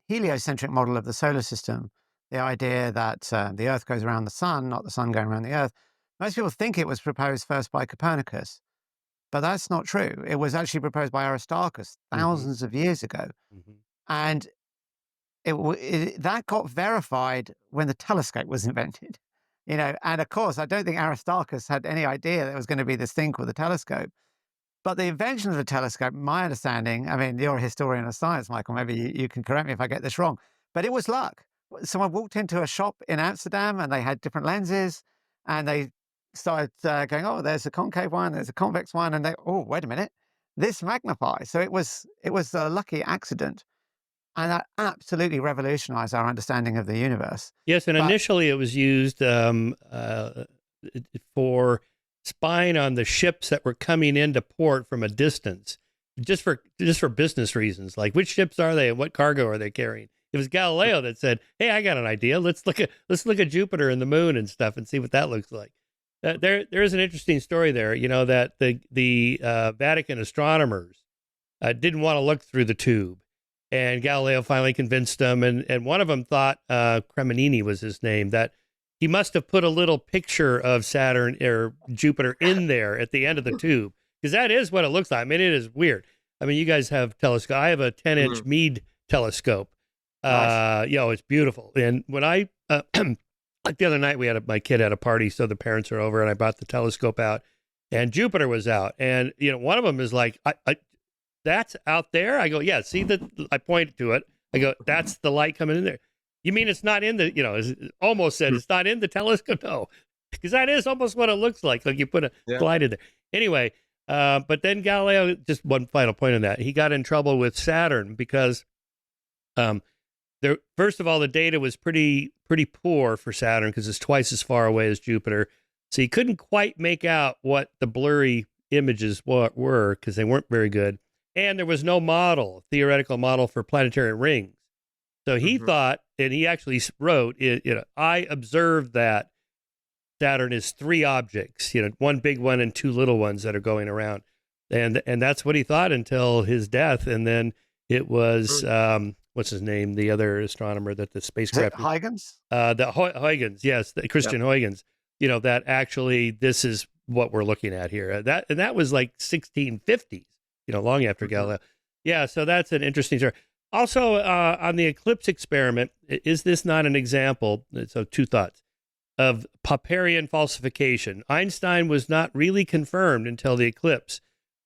heliocentric model of the solar system, the idea that the Earth goes around the sun, not the sun going around the Earth, most people think it was proposed first by Copernicus. But that's not true. It was actually proposed by Aristarchus thousands of years ago. And that got verified when the telescope was invented. And of course, I don't think Aristarchus had any idea there was going to be this thing called the telescope. But the invention of the telescope, my understanding, I mean, you're a historian of science, Michael, maybe you can correct me if I get this wrong, but it was luck. Someone walked into a shop in Amsterdam and they had different lenses and they started going, oh, there's a concave one, there's a convex one, and oh, wait a minute, this magnifies. So it was a lucky accident, and that absolutely revolutionized our understanding of the universe. Yes, and initially it was used for spying on the ships that were coming into port from a distance, just for business reasons, like which ships are they and what cargo are they carrying. It was Galileo that said, "Hey, I got an idea. Let's look at Jupiter and the moon and stuff and see what that looks like." There is an interesting story there. That the Vatican astronomers didn't want to look through the tube, and Galileo finally convinced them. And one of them thought, Cremonini was his name, that he must have put a little picture of Saturn or Jupiter in there at the end of the tube, because that is what it looks like. I mean, it is weird. I mean, you guys have telescope. I have a 10-inch Meade telescope. Nice. It's beautiful. And when I like the other night, my kid had a party, so the parents are over, and I brought the telescope out, and Jupiter was out, and one of them is like, that's out there. I go, yeah. See that? I pointed to it. I go, that's the light coming in there. You mean it's not in the, almost said it's not in the telescope? No, because that is almost what it looks like you put a slide in there. Anyway, but then Galileo, just one final point on that, he got in trouble with Saturn because first of all, the data was pretty poor for Saturn because it's twice as far away as Jupiter. So he couldn't quite make out what the blurry images were because they weren't very good. And there was no theoretical model for planetary rings. So he thought, and he actually wrote, I observed that Saturn is 3 objects, one big one and 2 little ones that are going around. And that's what he thought until his death. And then it was, what's his name? The other astronomer that the spacecraft. Huygens? Huygens, yes, Christian Huygens, that actually this is what we're looking at here. That was like 1650s, long after Galileo. Yeah, so that's an interesting story. Also, on the eclipse experiment, is this not an example? So 2 thoughts of Popperian falsification. Einstein was not really confirmed until the eclipse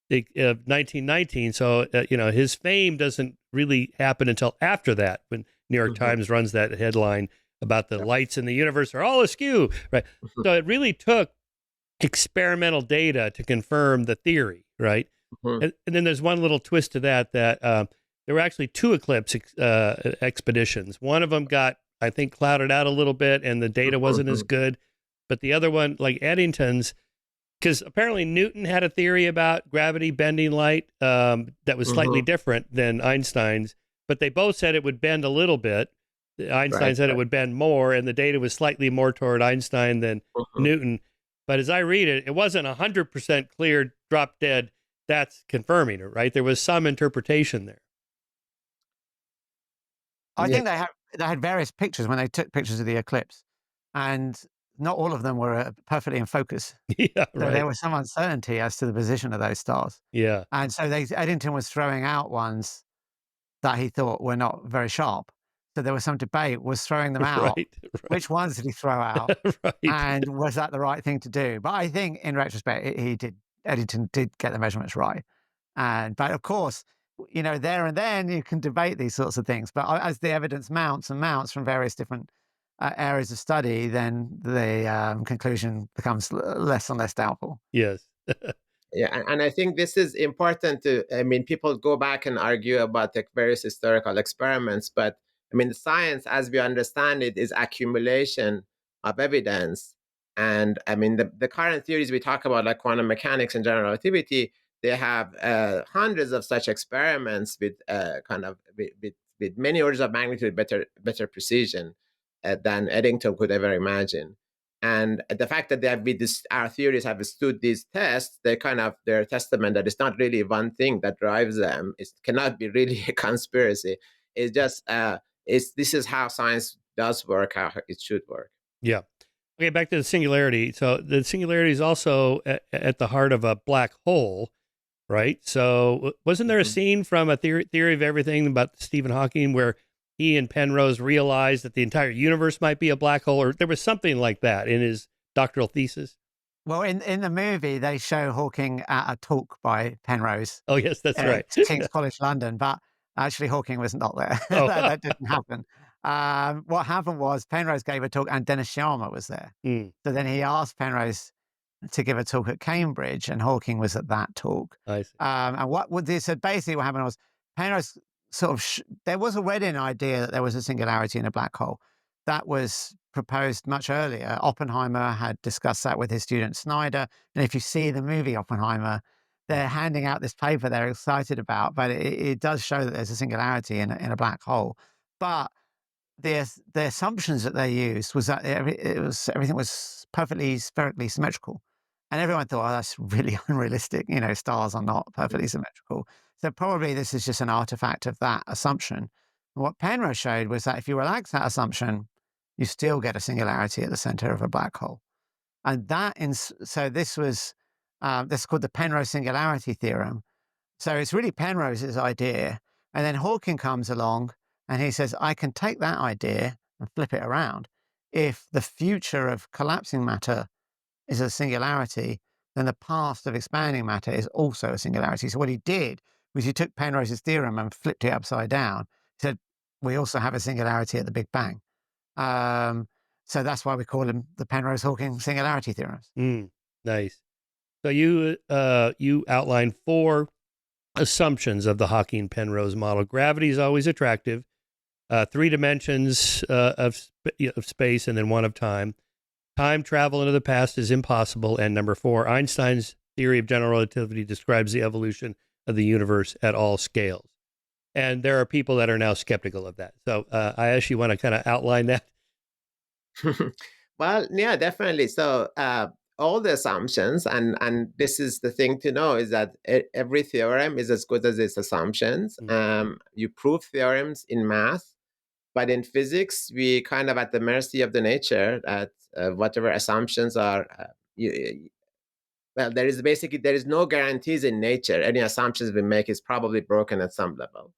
of 1919. So, his fame doesn't really happen until after that, when New York Times runs that headline about the lights in the universe are all askew, right? So it really took experimental data to confirm the theory, right? And then there's one little twist to that there were actually 2 eclipse expeditions. One of them got, I think, clouded out a little bit and the data wasn't as good. But the other one, like Eddington's, because apparently Newton had a theory about gravity bending light that was slightly different than Einstein's, but they both said it would bend a little bit. Einstein said it would bend more, and the data was slightly more toward Einstein than Newton. But as I read it, it wasn't 100% clear, drop dead. That's confirming it, right? There was some interpretation there. I think they had various pictures when they took pictures of the eclipse, and not all of them were perfectly in focus. Yeah, So right. there was some uncertainty as to the position of those stars. Yeah. And so Eddington was throwing out ones that he thought were not very sharp. So there was some debate, was throwing them out. Right. Which ones did he throw out? Right. And was that the right thing to do? But I think in retrospect, Eddington did get the measurements right. But of course, there and then you can debate these sorts of things. But as the evidence mounts and mounts from various different areas of study, then the conclusion becomes less and less doubtful. Yes. Yeah, and I think this is important people go back and argue about the various historical experiments, but science, as we understand it, is accumulation of evidence. And the current theories we talk about, like quantum mechanics and general relativity, they have hundreds of such experiments with with many orders of magnitude better precision than Eddington could ever imagine. And the fact that our theories have stood these tests, they're testament that it's not really one thing that drives them. It cannot be really a conspiracy. It's just this is how science does work, how it should work. Yeah. Okay, back to the singularity. So the singularity is also at the heart of a black hole, right? So wasn't there a scene from a theory of everything about Stephen Hawking where he and Penrose realized that the entire universe might be a black hole, or there was something like that in his doctoral thesis? Well, in the movie, they show Hawking at a talk by Penrose Oh, yes, that's right. at King's College London, but actually Hawking was not there. Oh, That didn't happen. What happened was Penrose gave a talk and Dennis Shermer was there. Hmm, So then he asked Penrose to give a talk at Cambridge, and Hawking was at that talk. I see. And what they said basically what happened was Penrose sort of there was already an idea that there was a singularity in a black hole. That was proposed much earlier. Oppenheimer had discussed that with his student Snyder. And if you see the movie Oppenheimer, they're handing out this paper they're excited about, but it does show that there's a singularity in a black hole. But the assumptions that they used was that everything was perfectly spherically symmetrical. And everyone thought, oh, that's really unrealistic. You know, stars are not perfectly symmetrical. So probably this is just an artifact of that assumption. And what Penrose showed was that if you relax that assumption, you still get a singularity at the center of a black hole. And so this was this is called the Penrose singularity theorem. So it's really Penrose's idea. And then Hawking comes along and he says, I can take that idea and flip it around. If the future of collapsing matter is a singularity, then the past of expanding matter is also a singularity. So what he did was he took Penrose's theorem and flipped it upside down. He said, we also have a singularity at the Big Bang. So that's why we call them the Penrose-Hawking singularity theorems. Nice. So you outlined 4 assumptions of the Hawking-Penrose model. Gravity is always attractive. 3 dimensions of space, and then 1 of time. Time travel into the past is impossible. And number 4, Einstein's theory of general relativity describes the evolution of the universe at all scales. And there are people that are now skeptical of that. So I actually want to kind of outline that. Well, yeah, definitely. So all the assumptions, and this is the thing to know, is that every theorem is as good as its assumptions. You prove theorems in math, but in physics, we kind of at the mercy of the nature that whatever assumptions are. Well, there is no guarantees in nature. Any assumptions we make is probably broken at some level.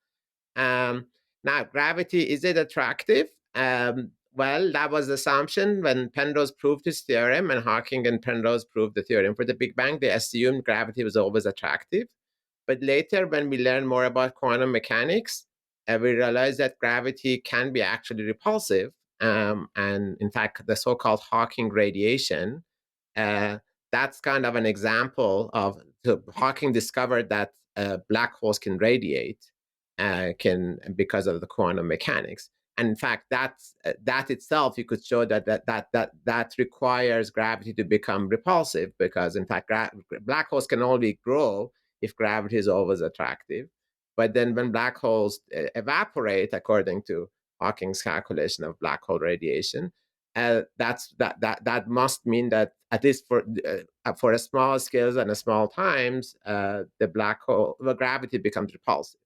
Now, gravity, is it attractive? Well, that was the assumption when Penrose proved his theorem, and Hawking and Penrose proved the theorem for the Big Bang. They assumed gravity was always attractive. But later, when we learn more about quantum mechanics, we realize that gravity can be actually repulsive. And in fact, the so-called Hawking radiation, that's kind of an example of Hawking discovered that black holes can radiate because of the quantum mechanics. And in fact, that itself, you could show that requires gravity to become repulsive, because in fact, black holes can only grow if gravity is always attractive. But then when black holes evaporate, according to Hawking's calculation of black hole radiation, that must mean that at least for a small scales and a small times, the black hole, the gravity becomes repulsive.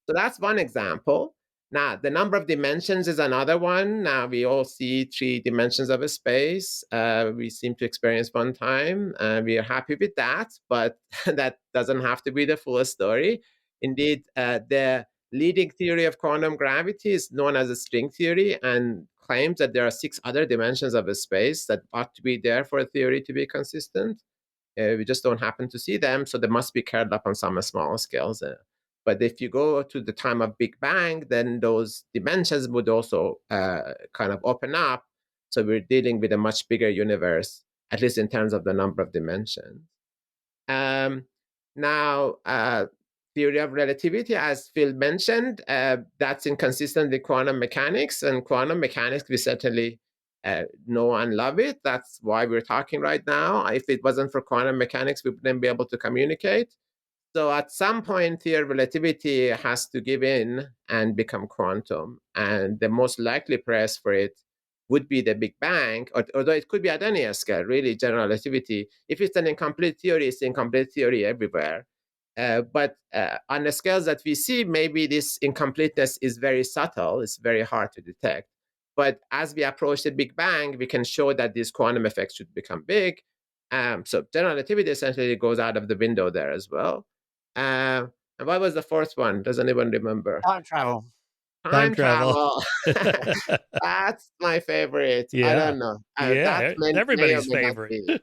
So that's one example. Now, the number of dimensions is another one. Now, we all see 3 dimensions of a space. We seem to experience one time. We are happy with that, but that doesn't have to be the full story. Indeed, the leading theory of quantum gravity is known as a string theory and claims that there are 6 other dimensions of a space that ought to be there for a theory to be consistent. We just don't happen to see them, so they must be curled up on some smaller scales. But if you go to the time of Big Bang, then those dimensions would also kind of open up. So we're dealing with a much bigger universe, at least in terms of the number of dimensions. Now, theory of relativity, as Phil mentioned, that's inconsistent with quantum mechanics. And quantum mechanics, we certainly know and love it. That's why we're talking right now. If it wasn't for quantum mechanics, we wouldn't be able to communicate. So at some point, theory of relativity has to give in and become quantum. And the most likely place for it would be the Big Bang, although it could be at any scale, really, general relativity. If it's an incomplete theory, it's incomplete theory everywhere. But on the scales that we see, maybe this incompleteness is very subtle. It's very hard to detect. But as we approach the Big Bang, we can show that these quantum effects should become big. So general relativity essentially goes out of the window there as well. And what was the fourth one? Does anyone remember? Time travel. Time Time travel. travel. That's my favorite. I Yeah. don't know. Yeah. That It's may or everybody's may not favorite. be.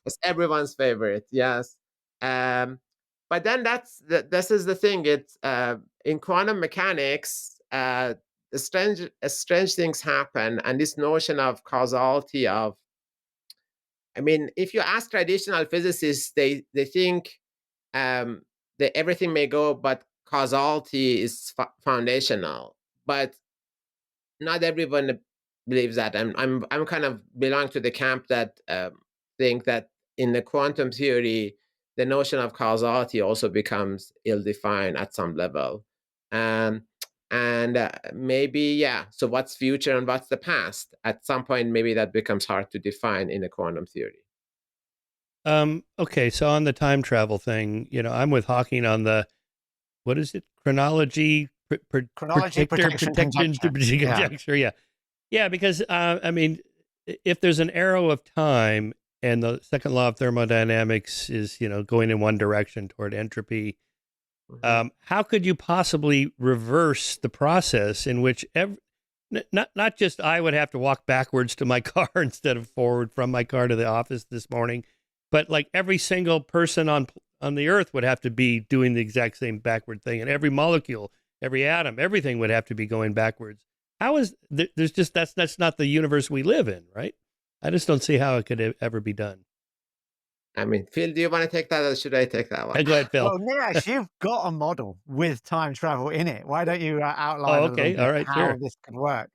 It's everyone's favorite. Yes. But then this is the thing. It's in quantum mechanics. Strange things happen, and this notion of causality of. I mean, if you ask traditional physicists, they think um, that everything may go, but causality is foundational. But not everyone believes that. I'm kind of belong to the camp that think that in the quantum theory, the notion of causality also becomes ill-defined at some level. Um, and maybe, yeah. So what's future and what's the past? At some point, maybe that becomes hard to define in the quantum theory. Okay, so on the time travel thing, I'm with Hawking on the, what is it? Chronology, Chronology, protection, conjecture. Yeah. conjecture. Yeah. Yeah, because, I mean, if there's an arrow of time and the second law of thermodynamics is, going in one direction toward entropy, how could you possibly reverse the process in which not just I would have to walk backwards to my car instead of forward from my car to the office this morning, but like every single person on the earth would have to be doing the exact same backward thing, and every molecule, every atom, everything would have to be going backwards. How is there's just that's not the universe we live in, right? I just don't see how it could ever be done. I mean, Phil, do you want to take that, or should I take that one? Go ahead, Phil. Well, Niayesh, you've got a model with time travel in it. Why don't you outline a little Okay, bit all right, how sure. this could work?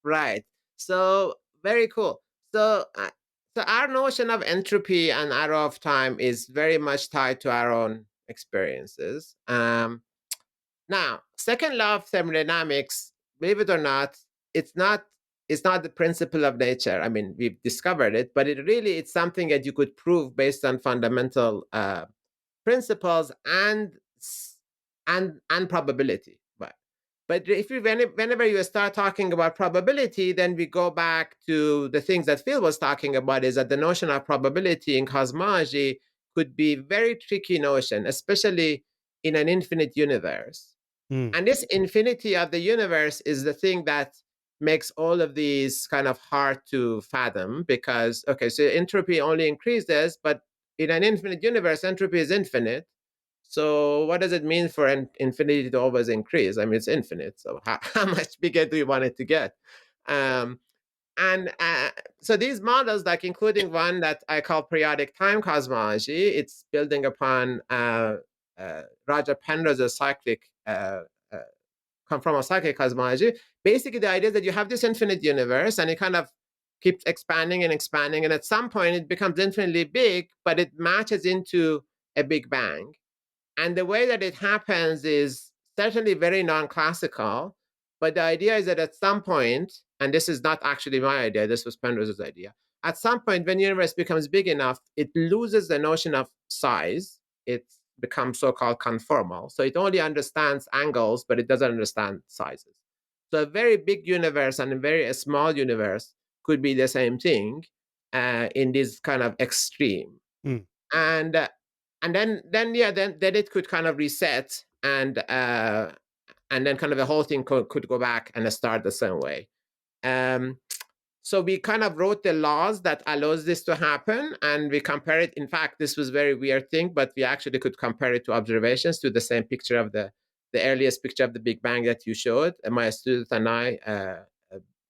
Right. So very cool. So our notion of entropy and arrow of time is very much tied to our own experiences. Now, second law of thermodynamics, believe it or not, it's not the principle of nature. I mean, we've discovered it, but it's something that you could prove based on fundamental principles and probability. But whenever you start talking about probability, then we go back to the things that Phil was talking about, is that the notion of probability in cosmology could be a very tricky notion, especially in an infinite universe. And this infinity of the universe is the thing that makes all of these kind of hard to fathom, because, okay, so entropy only increases, but in an infinite universe, entropy is infinite. So what does it mean for an infinity to always increase? I mean, it's infinite. So how much bigger do you want it to get? And so these models, like including one that I call periodic time cosmology, it's building upon Roger Penrose's cyclic cyclic cosmology. Basically, the idea is that you have this infinite universe and it kind of keeps expanding and expanding. And at some point, it becomes infinitely big, but it matches into a Big Bang. And the way that it happens is certainly very non-classical, but the idea is that at some point, and this is not actually my idea, this was Penrose's idea, at some point when the universe becomes big enough, it loses the notion of size. It becomes so-called conformal. So it only understands angles, but it doesn't understand sizes. So a very big universe and a very small universe could be the same thing in this kind of extreme. And then it could kind of reset, and then kind of the whole thing could go back and start the same way. So we kind of wrote the laws that allows this to happen, and we compare it. In fact, this was a very weird thing, but we actually could compare it to observations, to the same picture of the earliest picture of the Big Bang that you showed. And my student and I,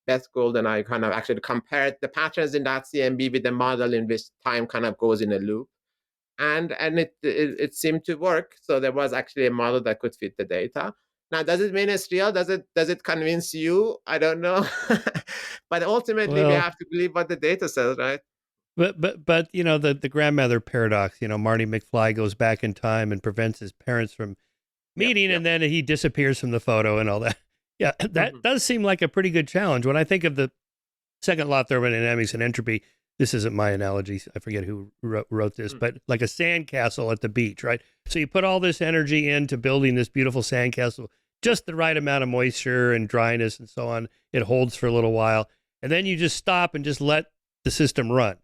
Beth Gould and I, kind of actually compared the patterns in that CMB with the model in which time kind of goes in a loop. And it seemed to work. So there was actually a model that could fit the data. Now, does it mean it's real? Does it convince you? I don't know. But ultimately, we have to believe what the data says, right? But the grandmother paradox. Marty McFly goes back in time and prevents his parents from meeting, and then he disappears from the photo and all that. Yeah, that does seem like a pretty good challenge. When I think of the second law of thermodynamics and entropy, this isn't my analogy. I forget who wrote this, but like a sandcastle at the beach, right? So you put all this energy into building this beautiful sandcastle. just the right amount of moisture and dryness and so on. It holds for a little while. And then you just stop and just let the system run.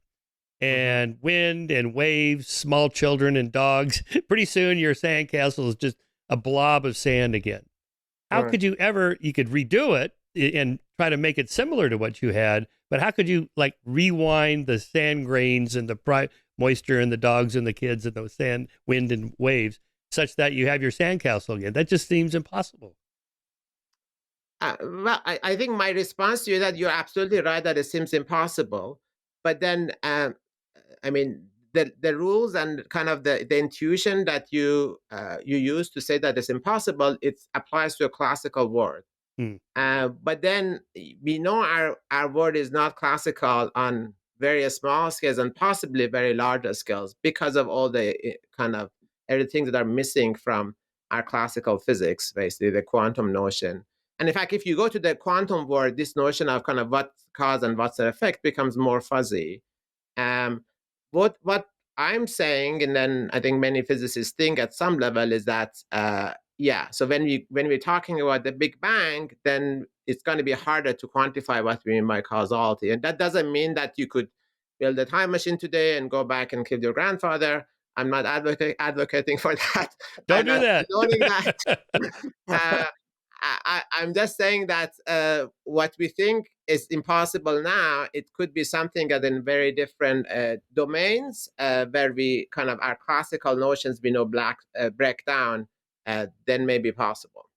And wind and waves, small children and dogs. Pretty soon your sandcastle is just a blob of sand again. How Right. could you could redo it and try to make it similar to what you had, but how could you like rewind the sand grains and the moisture and the dogs and the kids and the sand, wind and waves such that you have your sandcastle again? That just seems impossible. Well, I think my response to you is that you're absolutely right that it seems impossible. But then, I mean, the rules and kind of the intuition that you use to say that it's impossible, it applies to a classical world. Hmm. But then we know our world is not classical on very small scales and possibly very larger scales because of all the kind of everything that are missing from our classical physics, basically the quantum notion. And in fact, if you go to the quantum world, this notion of kind of what's cause and what's the effect becomes more fuzzy. Um, what I'm saying, and then I think many physicists think at some level, is that yeah. So when we're talking about the Big Bang, then it's going to be harder to quantify what we mean by causality, and that doesn't mean that you could build a time machine today and go back and kill your grandfather. I'm not advocating for that. Don't I'm do not that. condoning that. Uh, I'm just saying that what we think is impossible now, it could be something that in very different domains where we kind of our classical notions we know break down, then may be possible.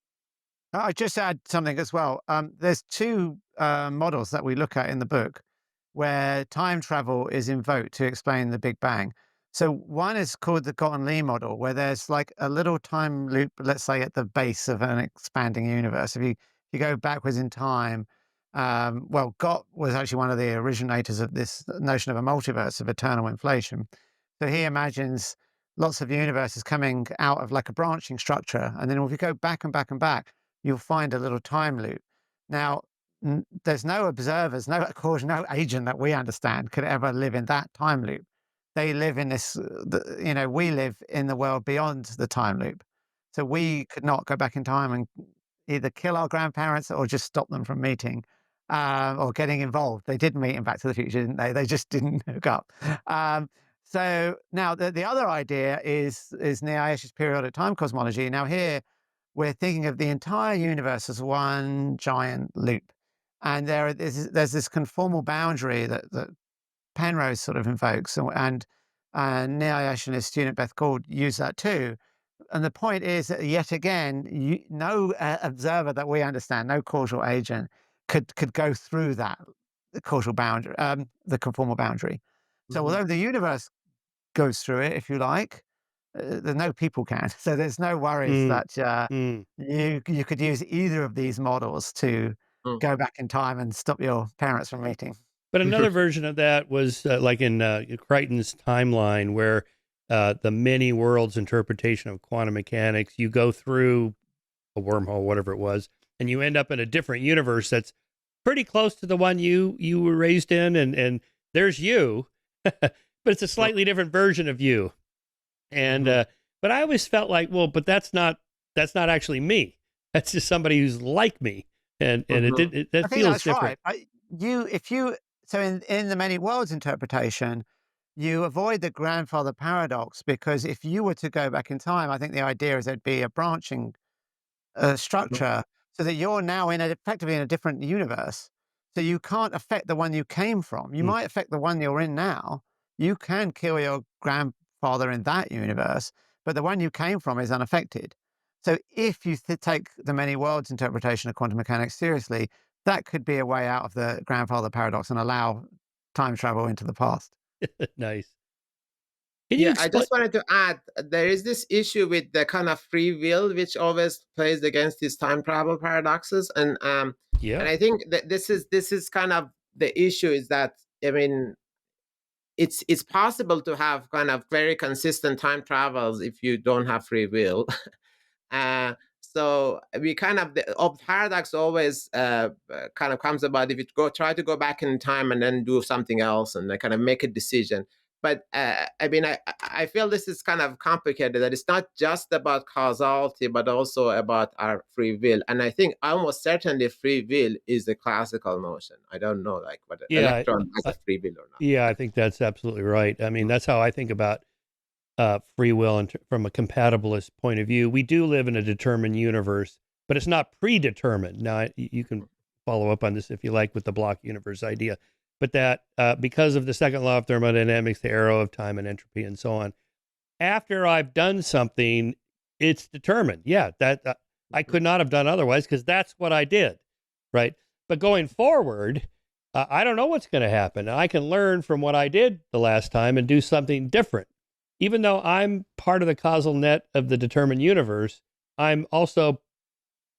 I just add something as well. There's two models that we look at in the book where time travel is invoked to explain the Big Bang. So one is called the Gott and Lee model, where there's like a little time loop, let's say at the base of an expanding universe. If you go backwards in time, well, Gott was actually one of the originators of this notion of a multiverse of eternal inflation. So he imagines lots of universes coming out of like a branching structure, and then if you go back and back and back, you'll find a little time loop. Now, there's no observers, no, of course, no agent that we understand could ever live in that time loop. They live in this, we live in the world beyond the time loop. So we could not go back in time and either kill our grandparents or just stop them from meeting or getting involved. They did meet in Back to the Future, didn't they? They just didn't hook up. So now the other idea is Niayesh's periodic time cosmology. Now here we're thinking of the entire universe as one giant loop. And there's this conformal boundary that Penrose sort of invokes, and Niayesh and his student Beth Gould use that too. And the point is that yet again, no observer that we understand, no causal agent, could go through that the causal boundary, the conformal boundary. So Mhm. although the universe goes through it, if you like, there's no people can. So there's no worries Mm, that mm. you could use either of these models to Mm. go back in time and stop your parents from meeting. But another version of that was like in Crichton's timeline, where the many worlds interpretation of quantum mechanics, you go through a wormhole, whatever it was, and you end up in a different universe that's pretty close to the one you were raised in, and there's you, but it's a slightly different version of you. And Mhm. but I always felt like, well, but that's not actually me. That's just somebody who's like me, and it Mhm. did I that think feels that's different. right. If you so in the many worlds interpretation, you avoid the grandfather paradox because if you were to go back in time, I think the idea is there'd be a branching Mhm. structure so that you're now effectively in a different universe. So you can't affect the one you came from. You Mm. might affect the one you're in now. You can kill your grandfather in that universe, but the one you came from is unaffected. So if you take the many worlds interpretation of quantum mechanics seriously, that could be a way out of the grandfather paradox and allow time travel into the past. Nice. Can you Yeah, I explain? just wanted to add there is this issue with the kind of free will, which always plays against these time travel paradoxes, and Yeah. I think that this is kind of the issue is that I mean it's possible to have kind of very consistent time travels if you don't have free will. So we kind of the paradox always kind of comes about if you try to go back in time and then do something else and then kind of make a decision. But I mean, I feel this is kind of complicated, that it's not just about causality, but also about our free will. And I think almost certainly free will is the classical notion. I don't know, like, whether electron has a free will or not. Yeah, I think that's absolutely right. I mean, that's how I think about free will and from a compatibilist point of view. We do live in a determined universe, but it's not predetermined. Now, you can follow up on this if you like with the block universe idea, but that because of the second law of thermodynamics, the arrow of time and entropy and so on, after I've done something, it's determined. Yeah, that I could not have done otherwise because that's what I did, right? But going forward, I don't know what's going to happen. I can learn from what I did the last time and do something different. Even though I'm part of the causal net of the determined universe, I'm also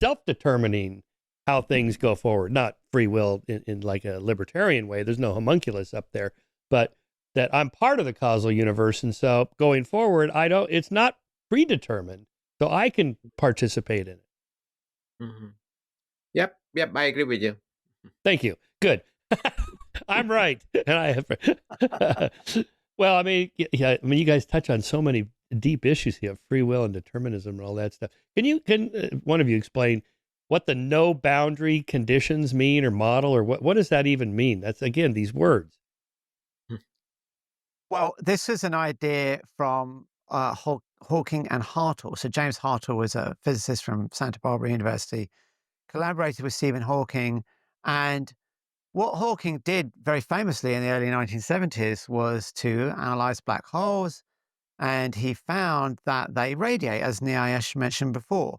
self-determining how things go forward. Not free will in like a libertarian way. There's no homunculus up there, but that I'm part of the causal universe. And so going forward, it's not predetermined. So I can participate in it. Mm-hmm. Yep. I agree with you. Thank you. Good. I'm right. And I have. Well, I mean, yeah. I mean, you guys touch on so many deep issues here: free will and determinism and all that stuff. Can one of you explain what the no boundary conditions mean or model, or what does that even mean? That's again these words. Well, this is an idea from Hawking and Hartle. So James Hartle was a physicist from Santa Barbara University, collaborated with Stephen Hawking, and what Hawking did very famously in the early 1970s was to analyze black holes, and he found that they radiate, as Niayesh mentioned before.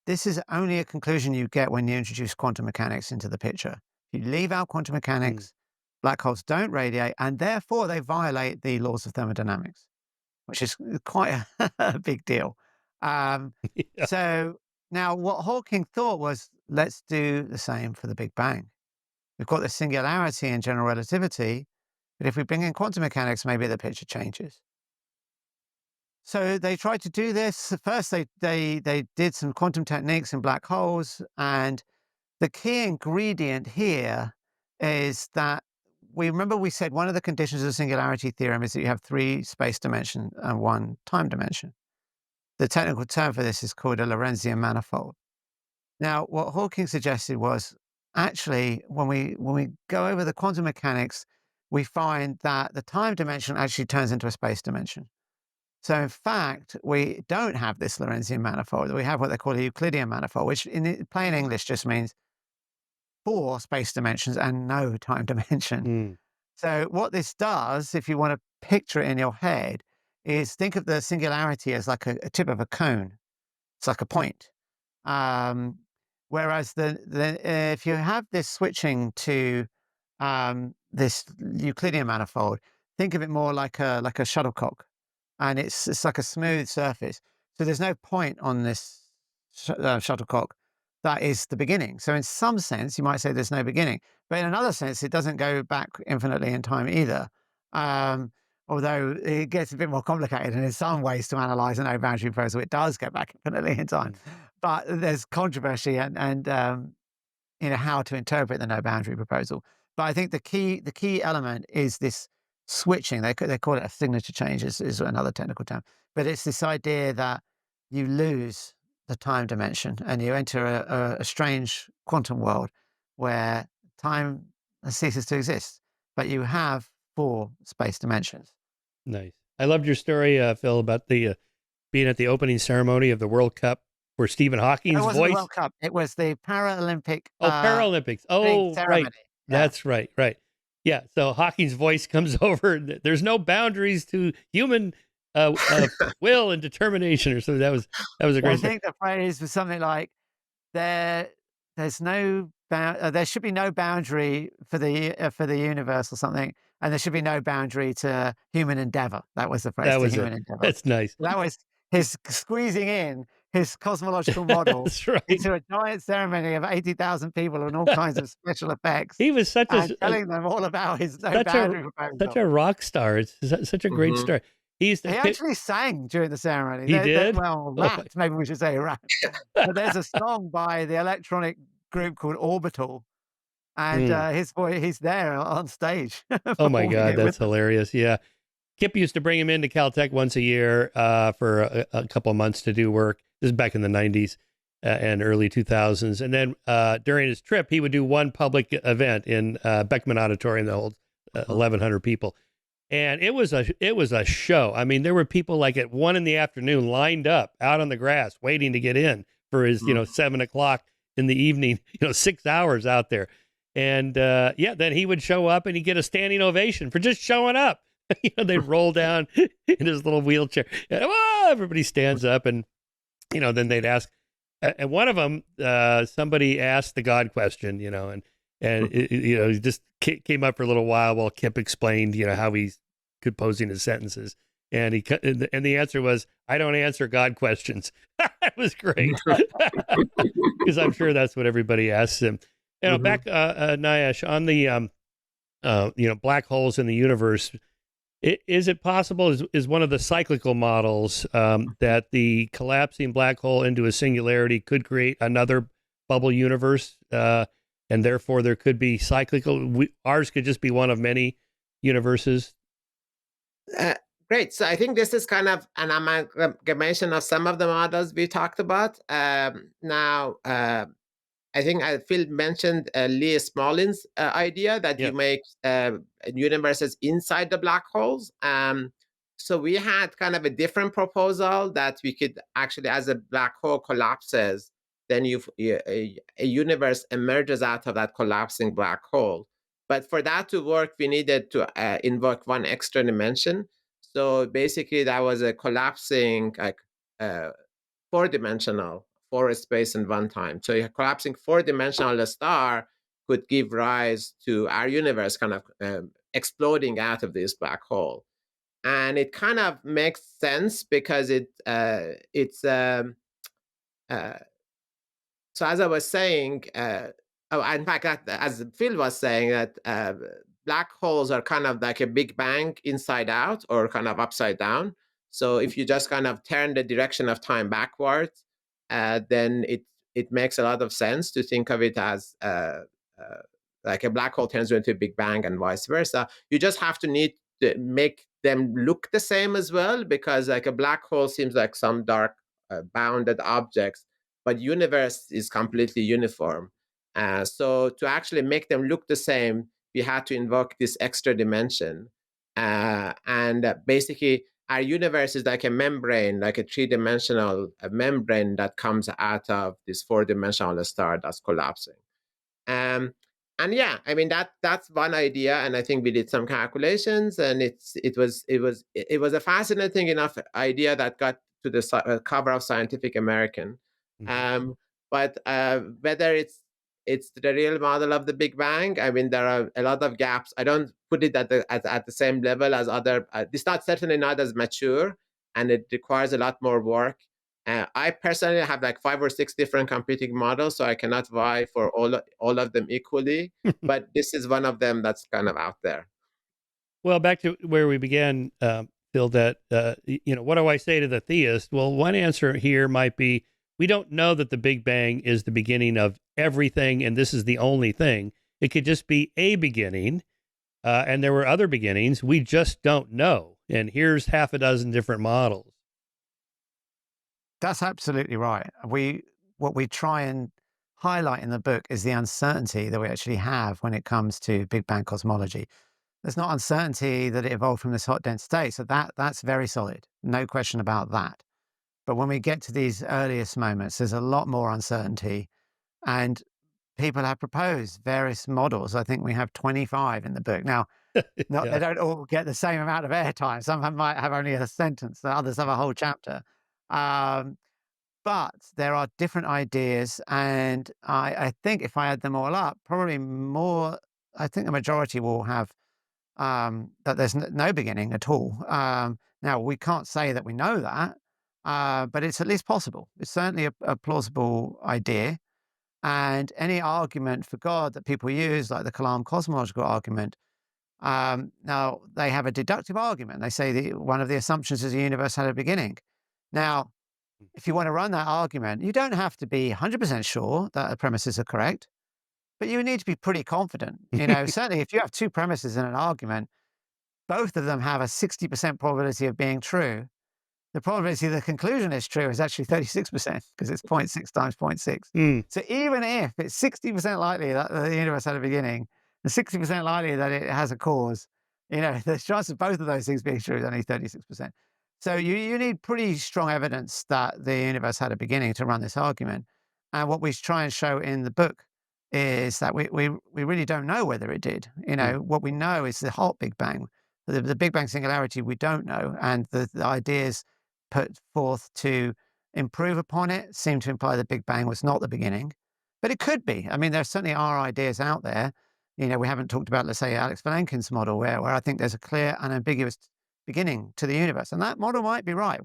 This is only a conclusion you get when you introduce quantum mechanics into the picture. If you leave out quantum mechanics, black holes don't radiate, and therefore they violate the laws of thermodynamics, which is quite a big deal. Yeah. So now what Hawking thought was, let's do the same for the Big Bang. We've got the singularity in general relativity, but if we bring in quantum mechanics, maybe the picture changes. So they tried to do this. First, they did some quantum techniques in black holes, and the key ingredient here is that we said one of the conditions of the singularity theorem is that you have 3 space dimensions and 1 time dimension. The technical term for this is called a Lorentzian manifold. Now, what Hawking suggested was, actually, when we go over the quantum mechanics, we find that the time dimension actually turns into a space dimension. So in fact, we don't have this Lorentzian manifold. We have what they call a Euclidean manifold, which in plain English just means 4 space dimensions and no time dimension. So what this does, if you want to picture it in your head, is think of the singularity as like a tip of a cone. It's like a point. Whereas if you have this switching to this Euclidean manifold, think of it more like a shuttlecock, and it's like a smooth surface. So there's no point on this shuttlecock that is the beginning. So in some sense, you might say there's no beginning, but in another sense, it doesn't go back infinitely in time either. Although it gets a bit more complicated, and in some ways to analyze a no boundary proposal, it does go back infinitely in time. But there's controversy and how to interpret the no boundary proposal. But I think the key element is this switching. They call it a signature change is another technical term. But it's this idea that you lose the time dimension and you enter a strange quantum world where time ceases to exist, but you have 4 space dimensions. Nice. I loved your story, Phil, about the being at the opening ceremony of the World Cup where Stephen Hawking's It wasn't voice. the World Cup. It was the Paralympic. Paralympics. Oh, ceremony. right. Yeah. That's right. Right. Yeah. So Hawking's voice comes over. There's no boundaries to human will and determination, or something. That was a great. I think the phrase was something like, there should be no boundary for the universe or something, and there should be no boundary to human endeavor. That was the phrase. That was human it. endeavor. That's nice. That was his squeezing in his cosmological model That's right. into a giant ceremony of 80,000 people and all kinds of special effects. He was such telling them all about his no boundary proposal. Such a rock star. It's such a great story. He actually sang during the ceremony. He did? Rapped, maybe we should say rapped. But there's a song by the electronic group called Orbital, and Mm. he's there on stage Oh my performing God, it with that's them. hilarious. Yeah. Kip used to bring him into Caltech once a year for a couple of months to do work. This is back in the 90s and early 2000s. And then during his trip, he would do one public event in Beckman Auditorium that holds 1,100 people. And it was a show. I mean, there were people like at 1 in the afternoon lined up out on the grass waiting to get in for his, 7 o'clock in the evening, 6 hours out there. And then he would show up and he'd get a standing ovation for just showing up. They'd roll down in his little wheelchair. And, "Whoa," everybody stands up, and then they'd ask. And one of them, somebody asked the God question, he just came up for a little while Kip explained, how he's composing his sentences, and the answer was, "I don't answer God questions." That was great because I'm sure that's what everybody asks him. Back, Niayesh, on the black holes in the universe. Is it possible, is one of the cyclical models that the collapsing black hole into a singularity could create another bubble universe, and therefore there could be cyclical? Ours could just be one of many universes. Great. So I think this is kind of an amalgamation of some of the models we talked about. Now, I think Phil mentioned Lee Smolin's idea that you Yes. make universes inside the black holes. So we had kind of a different proposal that we could actually, as a black hole collapses, then a universe emerges out of that collapsing black hole. But for that to work, we needed to invoke one extra dimension. So basically, that was a collapsing, like, four-dimensional for a space and one time. So a collapsing four-dimensional star could give rise to our universe kind of exploding out of this black hole. And it kind of makes sense because so as I was saying, in fact, as Phil was saying, that black holes are kind of like a Big Bang inside out or kind of upside down. So if you just kind of turn the direction of time backwards, then it makes a lot of sense to think of it as uh, like a black hole turns into a Big Bang and vice versa. You just have to need to make them look the same as well, because like a black hole seems like some dark bounded objects, but universe is completely uniform. So to actually make them look the same, we had to invoke this extra dimension. And basically, our universe is like a membrane, like a three-dimensional membrane that comes out of this four-dimensional star that's collapsing. And yeah, I mean that's one idea, and I think we did some calculations, and it was a fascinating enough idea that got to the cover of Scientific American. Um, but whether it's the real model of the Big Bang, I mean there are a lot of gaps. I don't put it at the same level as other. It's not certainly not as mature, and it requires a lot more work. I personally have like 5 or 6 different competing models, so I cannot vie for all of them equally. But this is one of them that's kind of out there. Well, back to where we began, Phil, that, what do I say to the theist? Well, one answer here might be, we don't know that the Big Bang is the beginning of everything, and this is the only thing. It could just be a beginning, and there were other beginnings. We just don't know. And here's half a dozen different models. That's absolutely right. What we try and highlight in the book is the uncertainty that we actually have when it comes to Big Bang cosmology. There's not uncertainty that it evolved from this hot dense state, so that's very solid. No question about that. But when we get to these earliest moments, there's a lot more uncertainty, and people have proposed various models. I think we have 25 in the book. Now, they Yeah. don't all get the same amount of airtime. Some of them might have only a sentence, the others have a whole chapter. Um, but there are different ideas, and I think if I add them all up, probably more. I think the majority will have that there's no beginning at all. Now we can't say that we know that, but it's at least possible. It's certainly a plausible idea, and any argument for God that people use, like the Kalam cosmological argument. Now they have a deductive argument. They say that one of the assumptions is the universe had a beginning. Now, if you want to run that argument, you don't have to be 100% sure that the premises are correct, but you need to be pretty confident. Certainly if you have two premises in an argument, both of them have a 60% probability of being true. The probability the conclusion is true is actually 36% because it's 0.6 times 0.6. Mm. So even if it's 60% likely that the universe had a beginning and 60% likely that it has a cause, the chance of both of those things being true is only 36%. So you need pretty strong evidence that the universe had a beginning to run this argument. And what we try and show in the book is that we really don't know whether it did. What we know is the hot Big Bang. The Big Bang singularity we don't know, and the ideas put forth to improve upon it seem to imply the Big Bang was not the beginning, but it could be. I mean, there certainly are ideas out there. We haven't talked about, let's say, Alex Valenkin's model, where I think there's a clear and ambiguous beginning to the universe, and that model might be right.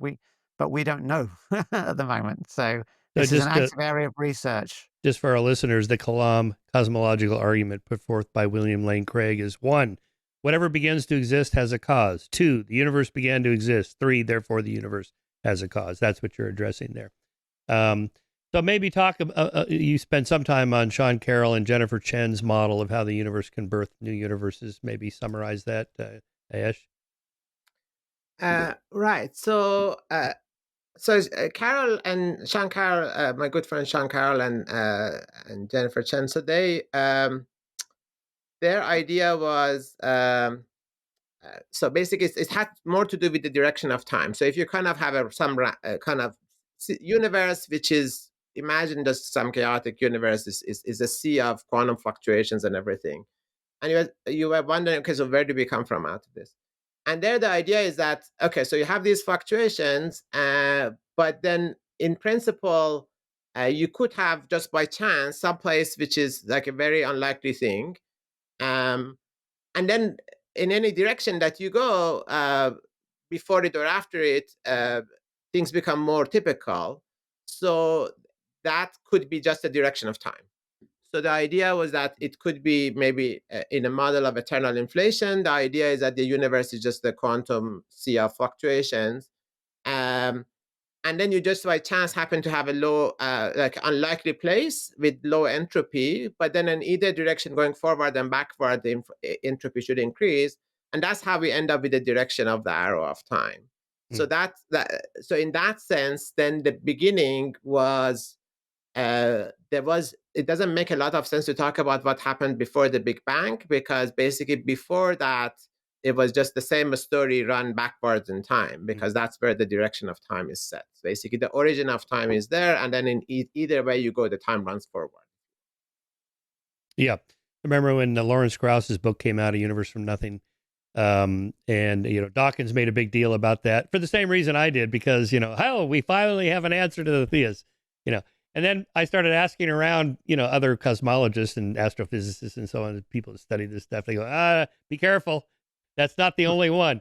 But we don't know at the moment. So this is an active area of research. Just for our listeners, the Kalam cosmological argument put forth by William Lane Craig is: 1, whatever begins to exist has a cause. 2, the universe began to exist. 3, therefore the universe has a cause. That's what you're addressing there. So maybe talk, you spent some time on Sean Carroll and Jennifer Chen's model of how the universe can birth new universes. Maybe summarize that, Niayesh. Right. So Carroll and Sean Carroll, my good friend Sean Carroll and Jennifer Chen, so they their idea was so basically it had more to do with the direction of time. So if you kind of have some kind of universe which is, imagine just some chaotic universe is a sea of quantum fluctuations and everything, and you were wondering, okay, so where do we come from out of this? And there the idea is that, okay, so you have these fluctuations, but then in principle, you could have just by chance some place which is like a very unlikely thing. And then in any direction that you go, before it or after it, things become more typical. So that could be just a direction of time. So the idea was that it could be maybe in a model of eternal inflation. The idea is that the universe is just a quantum sea of fluctuations. And then you just by chance happen to have a low, like unlikely place with low entropy, but then in either direction going forward and backward, the entropy should increase. And that's how we end up with the direction of the arrow of time. So so in that sense, then the beginning was, it doesn't make a lot of sense to talk about what happened before the Big Bang, because basically before that, it was just the same story run backwards in time, because that's where the direction of time is set. Basically, the origin of time is there, and then in either way you go, the time runs forward. Yeah. I remember when Lawrence Krauss's book came out, A Universe from Nothing, and, Dawkins made a big deal about that for the same reason I did, because, we finally have an answer to the theist, And then I started asking around, other cosmologists and astrophysicists and so on, people that study this stuff. They go, be careful. That's not the only one.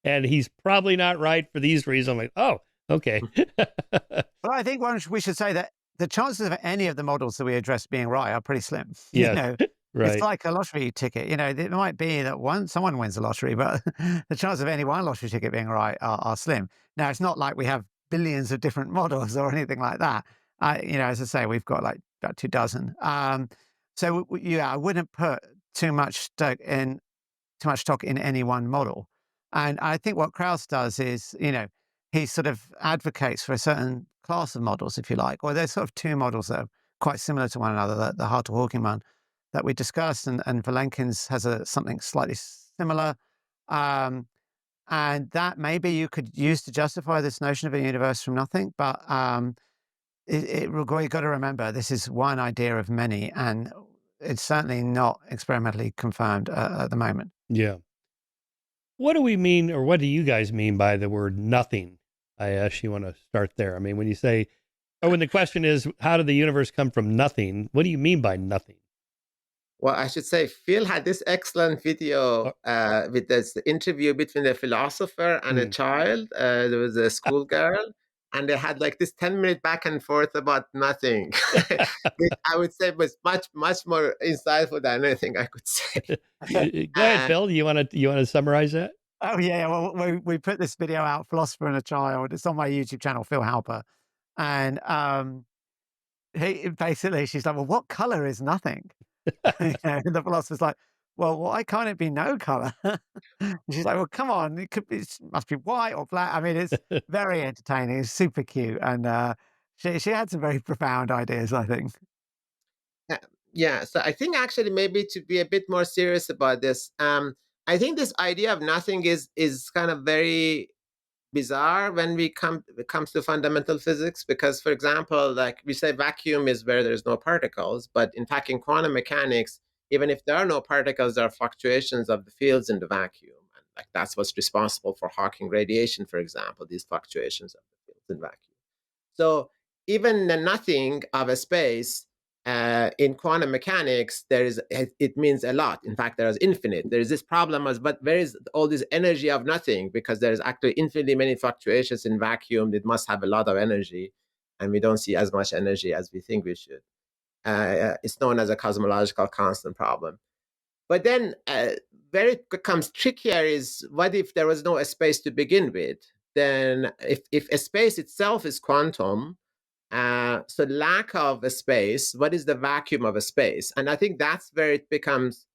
And he's probably not right for these reasons. I'm like, oh, okay. Well, I think we should say that the chances of any of the models that we address being right are pretty slim. Yeah, right. It's like a lottery ticket. It might be that someone wins the lottery, but the chance of any one lottery ticket being right are slim. Now, it's not like we have billions of different models or anything like that. As I say, we've got like about 24. So I wouldn't put too much stock in any one model. And I think what Krauss does is, he sort of advocates for a certain class of models, if you like, or there's sort of two models that are quite similar to one another, the Hartle-Hawking one that we discussed, and Valenkin's has something slightly similar. And that maybe you could use to justify this notion of a universe from nothing, but you've got to remember, this is one idea of many, and it's certainly not experimentally confirmed at the moment. Yeah. What do we mean, or what do you guys mean by the word nothing? I actually want to start there. I mean, when you say, when the question is, how did the universe come from nothing? What do you mean by nothing? Well, I should say, Phil had this excellent video with this interview between a philosopher and a child. There was a schoolgirl, and they had like this 10-minute back and forth about nothing, which I would say was much, much more insightful than anything I could say. Go ahead, Phil. You want to summarize that? Oh, yeah. Well, we put this video out, Philosopher and a Child. It's on my YouTube channel, Phil Halper. And she's like, well, what color is nothing? And the philosopher's like, well, why can't it be no color? And she's like, well, come on, it must be white or black. I mean, it's very entertaining. It's super cute. And she had some very profound ideas, I think. Uh, yeah, so I think actually maybe to be a bit more serious about this, I think this idea of nothing is kind of very bizarre when it comes to fundamental physics, because for example, like we say vacuum is where there's no particles, but in fact in quantum mechanics, even if there are no particles, there are fluctuations of the fields in the vacuum, and like that's what's responsible for Hawking radiation, for example, these fluctuations of the fields in vacuum. So even the nothing of a space, in quantum mechanics, it means a lot. In fact, there is infinite. There is this problem as, but where is all this energy of nothing? Because there is actually infinitely many fluctuations in vacuum. It must have a lot of energy, and we don't see as much energy as we think we should. It's known as a cosmological constant problem. But then, where it becomes trickier is, what if there was no space to begin with? Then, if a space itself is quantum, so lack of a space, what is the vacuum of a space? And I think that's where it becomes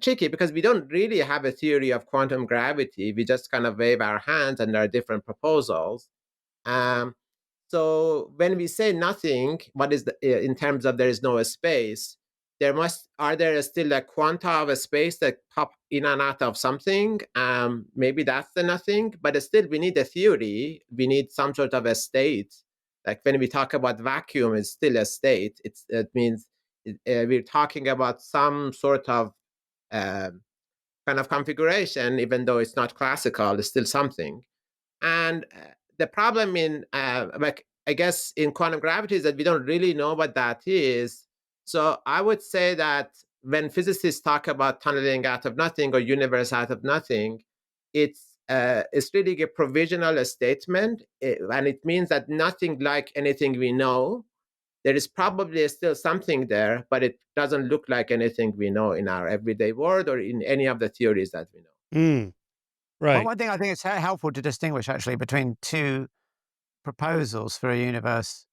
tricky, because we don't really have a theory of quantum gravity. We just kind of wave our hands, and there are different proposals. Um, so when we say nothing, what is in terms of there is no space, are there still a quanta of a space that pop in and out of something? Maybe that's the nothing, but still we need a theory. We need some sort of a state. Like when we talk about vacuum, it's still a state. It means we're talking about some sort of um kind of configuration, even though it's not classical, it's still something. And the problem in, like, I guess in quantum gravity is that we don't really know what that is. So I would say that when physicists talk about tunneling out of nothing or universe out of nothing, it's really a provisional statement, and it means that nothing like anything we know. There is probably still something there, but it doesn't look like anything we know in our everyday world or in any of the theories that we know. Mm, Well, right. one thing I think it's helpful to distinguish actually between two proposals for a universe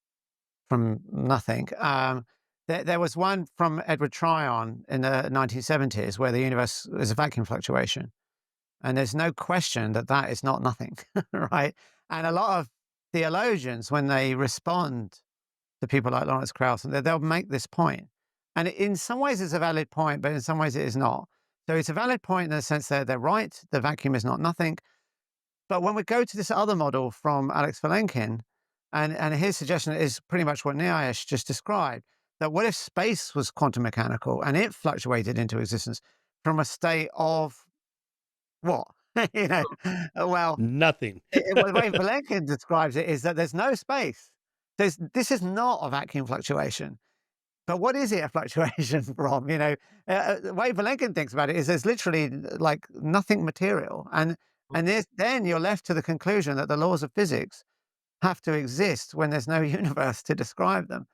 from nothing. There was one from Edward Tryon in the 1970s where the universe is a vacuum fluctuation. And there's no question that that is not nothing, right? And a lot of theologians, when they respond to people like Lawrence Krauss, they'll make this point. And in some ways, it's a valid point, but in some ways, it is not. So it's a valid point in the sense that they're right. The vacuum is not nothing. But when we go to this other model from Alex Vilenkin, and his suggestion is pretty much what Niayesh just described, that what if space was quantum mechanical and it fluctuated into existence from a state of what? you know, well, Nothing. the way Vilenkin describes it is that there's no space. This is not a vacuum fluctuation. But what is it a fluctuation from? The way Vilenkin thinks about it is there's literally like nothing material, and then you're left to the conclusion that the laws of physics have to exist when there's no universe to describe them.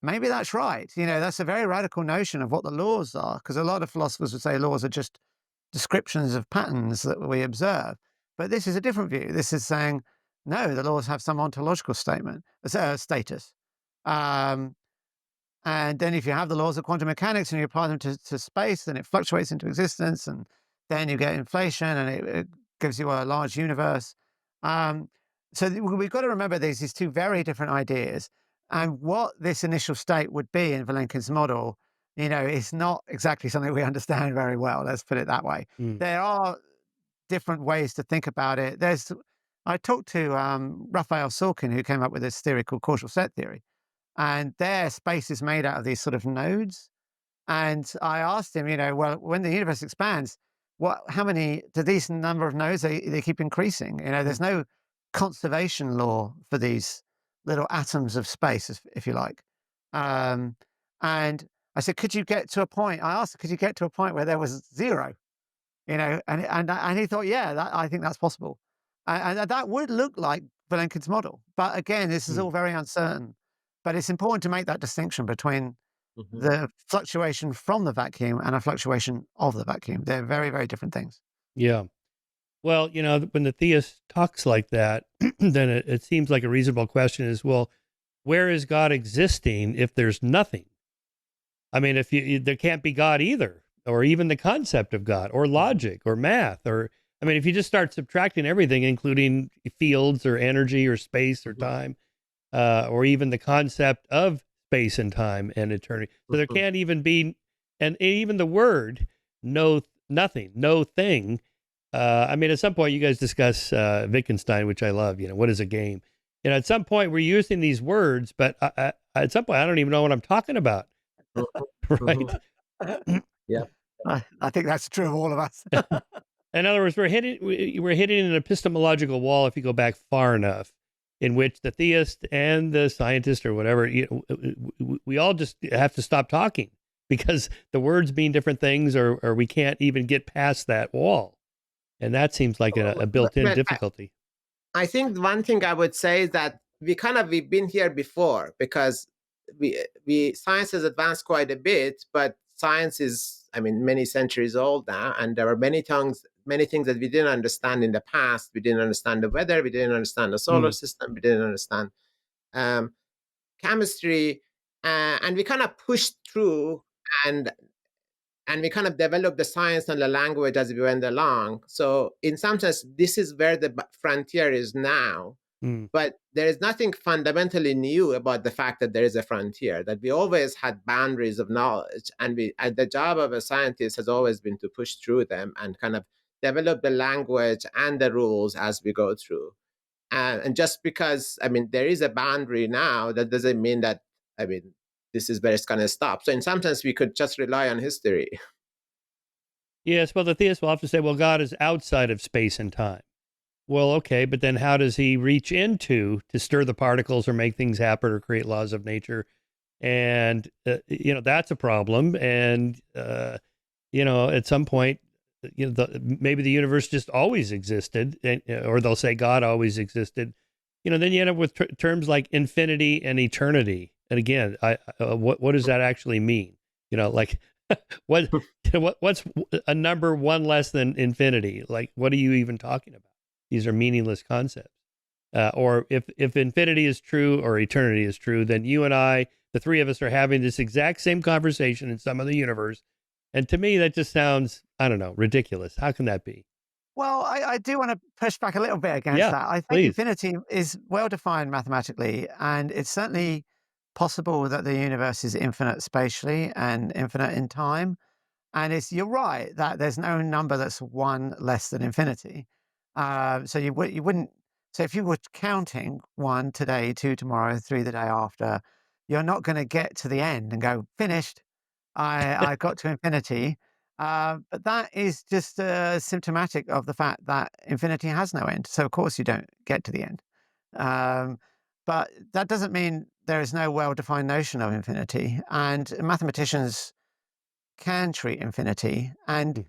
Maybe that's right. That's a very radical notion of what the laws are, because a lot of philosophers would say laws are just descriptions of patterns that we observe. But this is a different view. This is saying, no, the laws have some ontological status. Um, and then if you have the laws of quantum mechanics and you apply them to space, then it fluctuates into existence, and then you get inflation, and it gives you a large universe. Um, so we've got to remember these two very different ideas. And what this initial state would be in Vilenkin's model, is not exactly something we understand very well. Let's put it that way. Mm. There are different ways to think about it. I talked to Raphael Sorkin, who came up with this theory called causal set theory. And their space is made out of these sort of nodes. And I asked him, well, when the universe expands, how many do these number of nodes they keep increasing? There's no conservation law for these little atoms of space, if you like. Um, and I said, could you get to a point? I asked, could you get to a point where there was zero? And he thought, yeah, I think that's possible, and that would look like Vilenkin's model. But again, this is Mm. all very uncertain. But it's important to make that distinction between Mhm. the fluctuation from the vacuum and a fluctuation of the vacuum. They're very, very different things. Yeah. Well, when the theist talks like that, then it seems like a reasonable question is, well, where is God existing if there's nothing? I mean, there can't be God either, or even the concept of God, or logic, or math, or I mean, if you just start subtracting everything, including fields, or energy, or space, or time, or even the concept of space and time and eternity, so there can't even be, and even the word no, nothing, no thing. I mean, at some point, you guys discuss Wittgenstein, which I love. What is a game? At some point, we're using these words, but at some point, I don't even know what I'm talking about. Right? Yeah. I think that's true of all of us. In other words, we're hitting an epistemological wall if you go back far enough, in which the theist and the scientist or whatever, we all just have to stop talking because the words mean different things, or we can't even get past that wall. And that seems like a built-in difficulty. I think one thing I would say is that we've been here before, because science has advanced quite a bit, but science is, many centuries old now, and there are many things that we didn't understand in the past. We didn't understand the weather, we didn't understand the solar system, we didn't understand chemistry, and we kind of pushed through, and we kind of developed the science and the language as we went along. So in some sense, this is where the frontier is now. But there is nothing fundamentally new about the fact that there is a frontier, that we always had boundaries of knowledge. And the job of a scientist has always been to push through them and kind of develop the language and the rules as we go through. And just because, there is a boundary now, that doesn't mean that, this is where it's going to stop. So in some sense, we could just rely on history. Yes, well, the theist will often say, well, God is outside of space and time. Well, okay, but then how does he reach into to stir the particles or make things happen or create laws of nature? And, that's a problem. And, at some point, maybe the universe just always existed, or they'll say God always existed. Then you end up with terms like infinity and eternity. And again, what does that actually mean? Like what's a number one less than infinity? Like, what are you even talking about? These are meaningless concepts. Or if infinity is true or eternity is true, then you and I, the three of us, are having this exact same conversation in some other universe. And to me, that just sounds, I don't know, ridiculous. How can that be? Well, I do want to push back a little bit against that. I think please. infinity is well defined mathematically, and it's certainly possible that the universe is infinite spatially and infinite in time. And you're right that there's no number that's one less than infinity. So you wouldn't. So if you were counting 1 today, 2 tomorrow, 3 the day after, you're not going to get to the end and go finished. I got to infinity. But that is just symptomatic of the fact that infinity has no end. So of course you don't get to the end. But that doesn't mean there is no well-defined notion of infinity. And mathematicians can treat infinity, and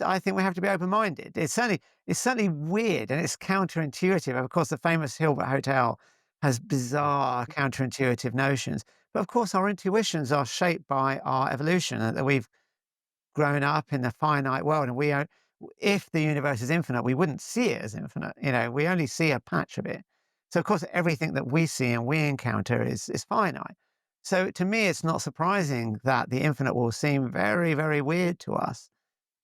I think we have to be open-minded. It's certainly weird and it's counterintuitive. Of course, the famous Hilbert Hotel has bizarre counterintuitive notions, but of course our intuitions are shaped by our evolution, and that we've grown up in the finite world, and if the universe is infinite, we wouldn't see it as infinite. We only see a patch of it. So of course everything that we see and we encounter is finite. So to me, it's not surprising that the infinite will seem very, very weird to us.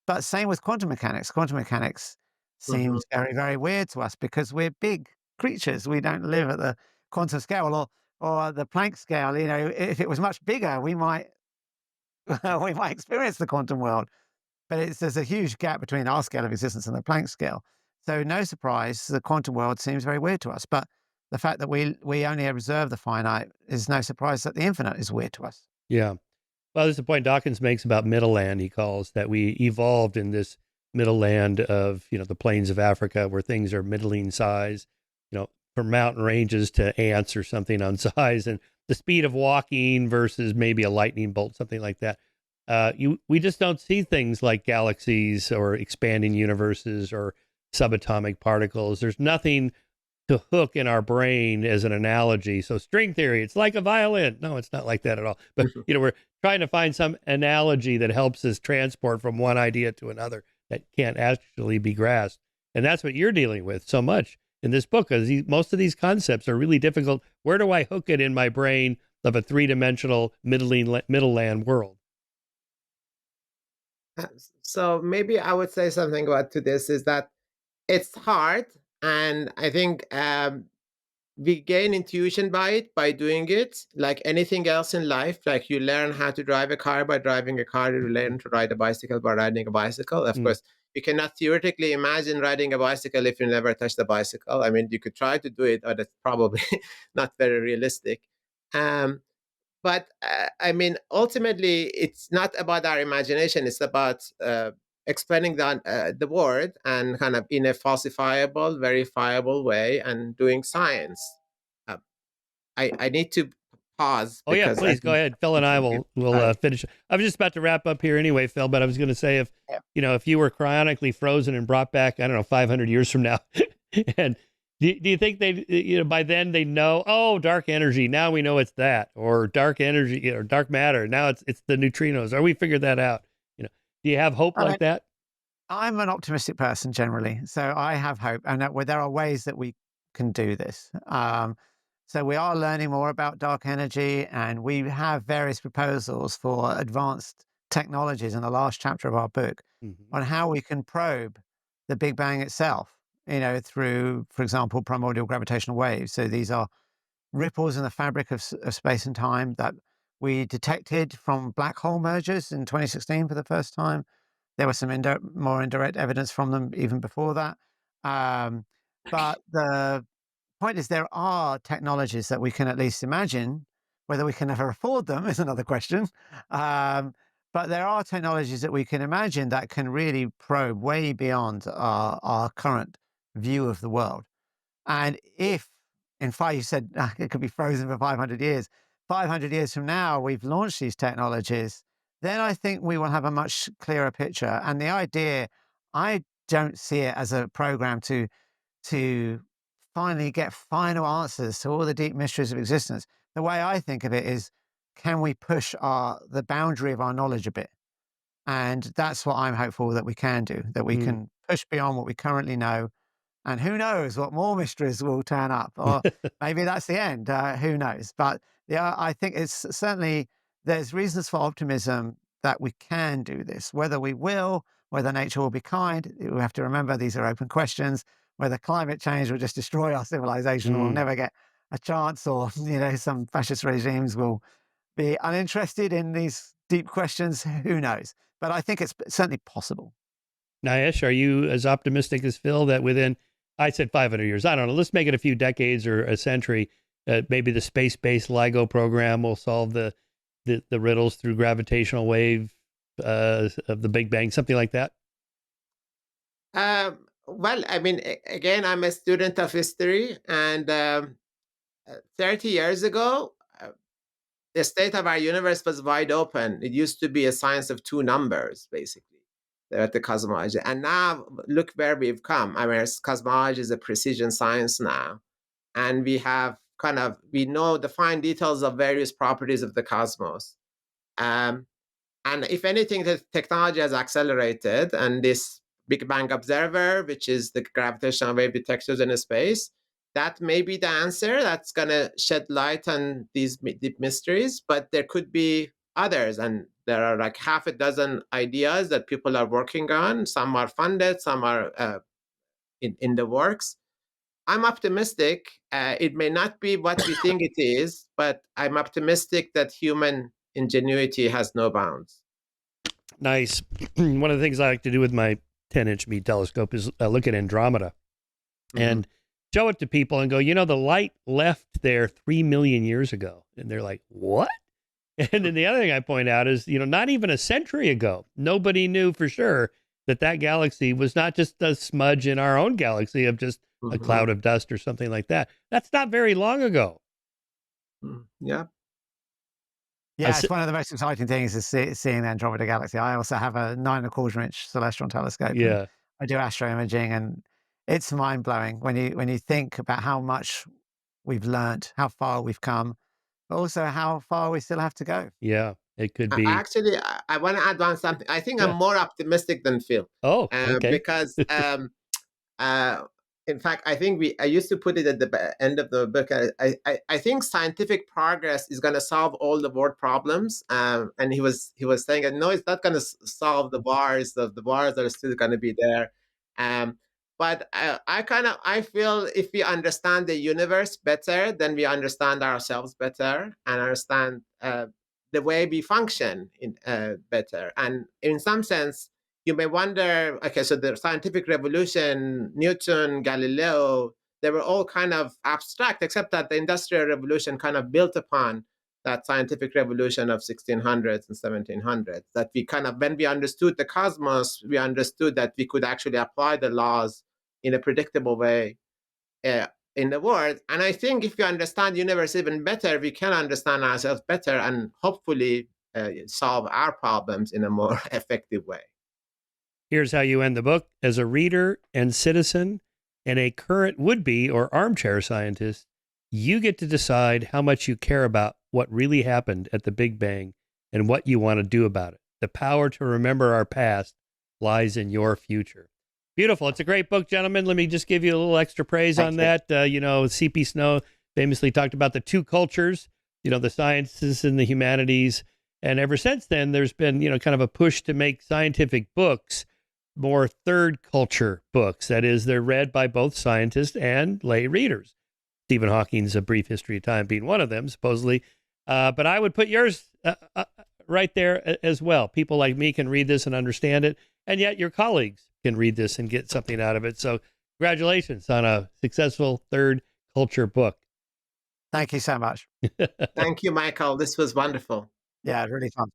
But same with quantum mechanics. Quantum mechanics seems very, very weird to us because we're big creatures. We don't live at the quantum scale or the Planck scale. If it was much bigger, we might we might experience the quantum world. But there's a huge gap between our scale of existence and the Planck scale. So no surprise, the quantum world seems very weird to us. But the fact that we only observe the finite is no surprise that the infinite is weird to us. Yeah. Well, there's a point Dawkins makes about middle land. He calls that we evolved in this middle land of, the plains of Africa, where things are middling size, from mountain ranges to ants or something on size, and the speed of walking versus maybe a lightning bolt, something like that. We just don't see things like galaxies or expanding universes or subatomic particles. There's nothing to hook in our brain as an analogy. So string theory, it's like a violin. No, it's not like that at all. But, we're trying to find some analogy that helps us transport from one idea to another that can't actually be grasped. And that's what you're dealing with so much in this book, because most of these concepts are really difficult. Where do I hook it in my brain of a three-dimensional middle land world. So maybe I would say something about to this is that it's hard, and I think we gain intuition by it, by doing it. Like anything else in life, like you learn how to drive a car by driving a car, you learn to ride a bicycle by riding a bicycle. Of course, you cannot theoretically imagine riding a bicycle if you never touched a bicycle. I mean, you could try to do it, but it's probably not very realistic. But I mean, ultimately, it's not about our imagination. It's about explaining the world and kind of in a falsifiable, verifiable way and doing science. Uh, I need to pause Oh yeah, because I please go think ahead. Phil and I will finish. I was just about to wrap up here anyway, Phil, but I was going to say Yeah. if you were cryonically frozen and brought back, I don't know, 500 years from now, and do you think they, by then they know, oh, dark energy, now we know it's that, or dark energy, or dark matter, now it's the neutrinos, or we figured that out. Do you have hope I mean, like that? I'm an optimistic person generally, so I have hope, and there are ways that we can do this. So we are learning more about dark energy, and we have various proposals for advanced technologies in the last chapter of our book Mm-hmm. on how we can probe the Big Bang itself, through, for example, primordial gravitational waves. So these are ripples in the fabric of space and time that we detected from black hole mergers in 2016 for the first time. There was some more indirect evidence from them even before that. Um, but the point is, there are technologies that we can at least imagine. Whether we can ever afford them is another question. But there are technologies that we can imagine that can really probe way beyond our current view of the world. And if, in fact, you said it could be frozen for 500 years, 500 years from now, we've launched these technologies, then I think we will have a much clearer picture. And the idea, I don't see it as a program to finally get final answers to all the deep mysteries of existence. The way I think of it is, can we push the boundary of our knowledge a bit? And that's what I'm hopeful that we can do, that we can push beyond what we currently know, and who knows what more mysteries will turn up, or maybe that's the end. Who knows? But yeah, I think it's certainly, there's reasons for optimism that we can do this. Whether we will, whether nature will be kind, we have to remember these are open questions. Whether climate change will just destroy our civilization, we'll never get a chance, or some fascist regimes will be uninterested in these deep questions. Who knows? But I think it's certainly possible. Niayesh, are you as optimistic as Phil that within, I said 500 years, I don't know, let's make it a few decades or a century, maybe the space-based LIGO program will solve the riddles through gravitational wave of the Big Bang, something like that? Well, I mean, again, I'm a student of history, and 30 years ago, the state of our universe was wide open. It used to be a science of two numbers, basically, at the cosmology. And now look where we've come. I mean, cosmology is a precision science now. And we know the fine details of various properties of the cosmos. Um, and if anything, the technology has accelerated, and this Big Bang observer, which is the gravitational wave detectors in space, that may be the answer that's going to shed light on these deep mysteries. But there could be others, and there are like half a dozen ideas that people are working on. Some are funded, some are in the works. I'm optimistic. It may not be what we think it is, but I'm optimistic that human ingenuity has no bounds. Nice. One of the things I like to do with my 10-inch Meade telescope is look at Andromeda and show it to people and go, the light left there 3 million years ago. And they're like, what? And then the other thing I point out is, not even a century ago, nobody knew for sure that galaxy was not just a smudge in our own galaxy of just a cloud of dust or something like that. That's not very long ago. Yeah. Yeah, it's one of the most exciting things is seeing the Andromeda Galaxy. I also have a 9.25-inch celestial telescope. Yeah. I do astroimaging, and it's mind blowing when you think about how much we've learned, how far we've come, but also how far we still have to go. Yeah, it could be. Actually, I want to add on something. I think I'm Yeah. more optimistic than Phil. Oh, okay. Because in fact, I think I used to put it at the end of the book. I think scientific progress is going to solve all the world problems. And he was saying, no, it's not going to solve the wars. The wars are still going to be there. But I feel if we understand the universe better, then we understand ourselves better and understand the way we function better. And in some sense, you may wonder, okay, so the scientific revolution, Newton, Galileo, they were all kind of abstract, except that the Industrial Revolution kind of built upon that scientific revolution of 1600s and 1700s. That we kind of, when we understood the cosmos, we understood that we could actually apply the laws in a predictable way in the world. And I think if we understand the universe even better, we can understand ourselves better and hopefully solve our problems in a more effective way. Here's how you end the book. As a reader and citizen and a current would-be or armchair scientist, you get to decide how much you care about what really happened at the Big Bang and what you want to do about it. The power to remember our past lies in your future. Beautiful. It's a great book, gentlemen. Let me just give you a little extra praise on that. C.P. Snow famously talked about the two cultures, the sciences and the humanities. And ever since then, there's been, kind of a push to make scientific books more third culture books. That is, they're read by both scientists and lay readers. Stephen Hawking's A Brief History of Time being one of them, supposedly. But I would put yours right there as well. People like me can read this and understand it, and yet your colleagues can read this and get something out of it. So congratulations on a successful third culture book. Thank you so much. Thank you, Michael. This was wonderful. Yeah, really fun.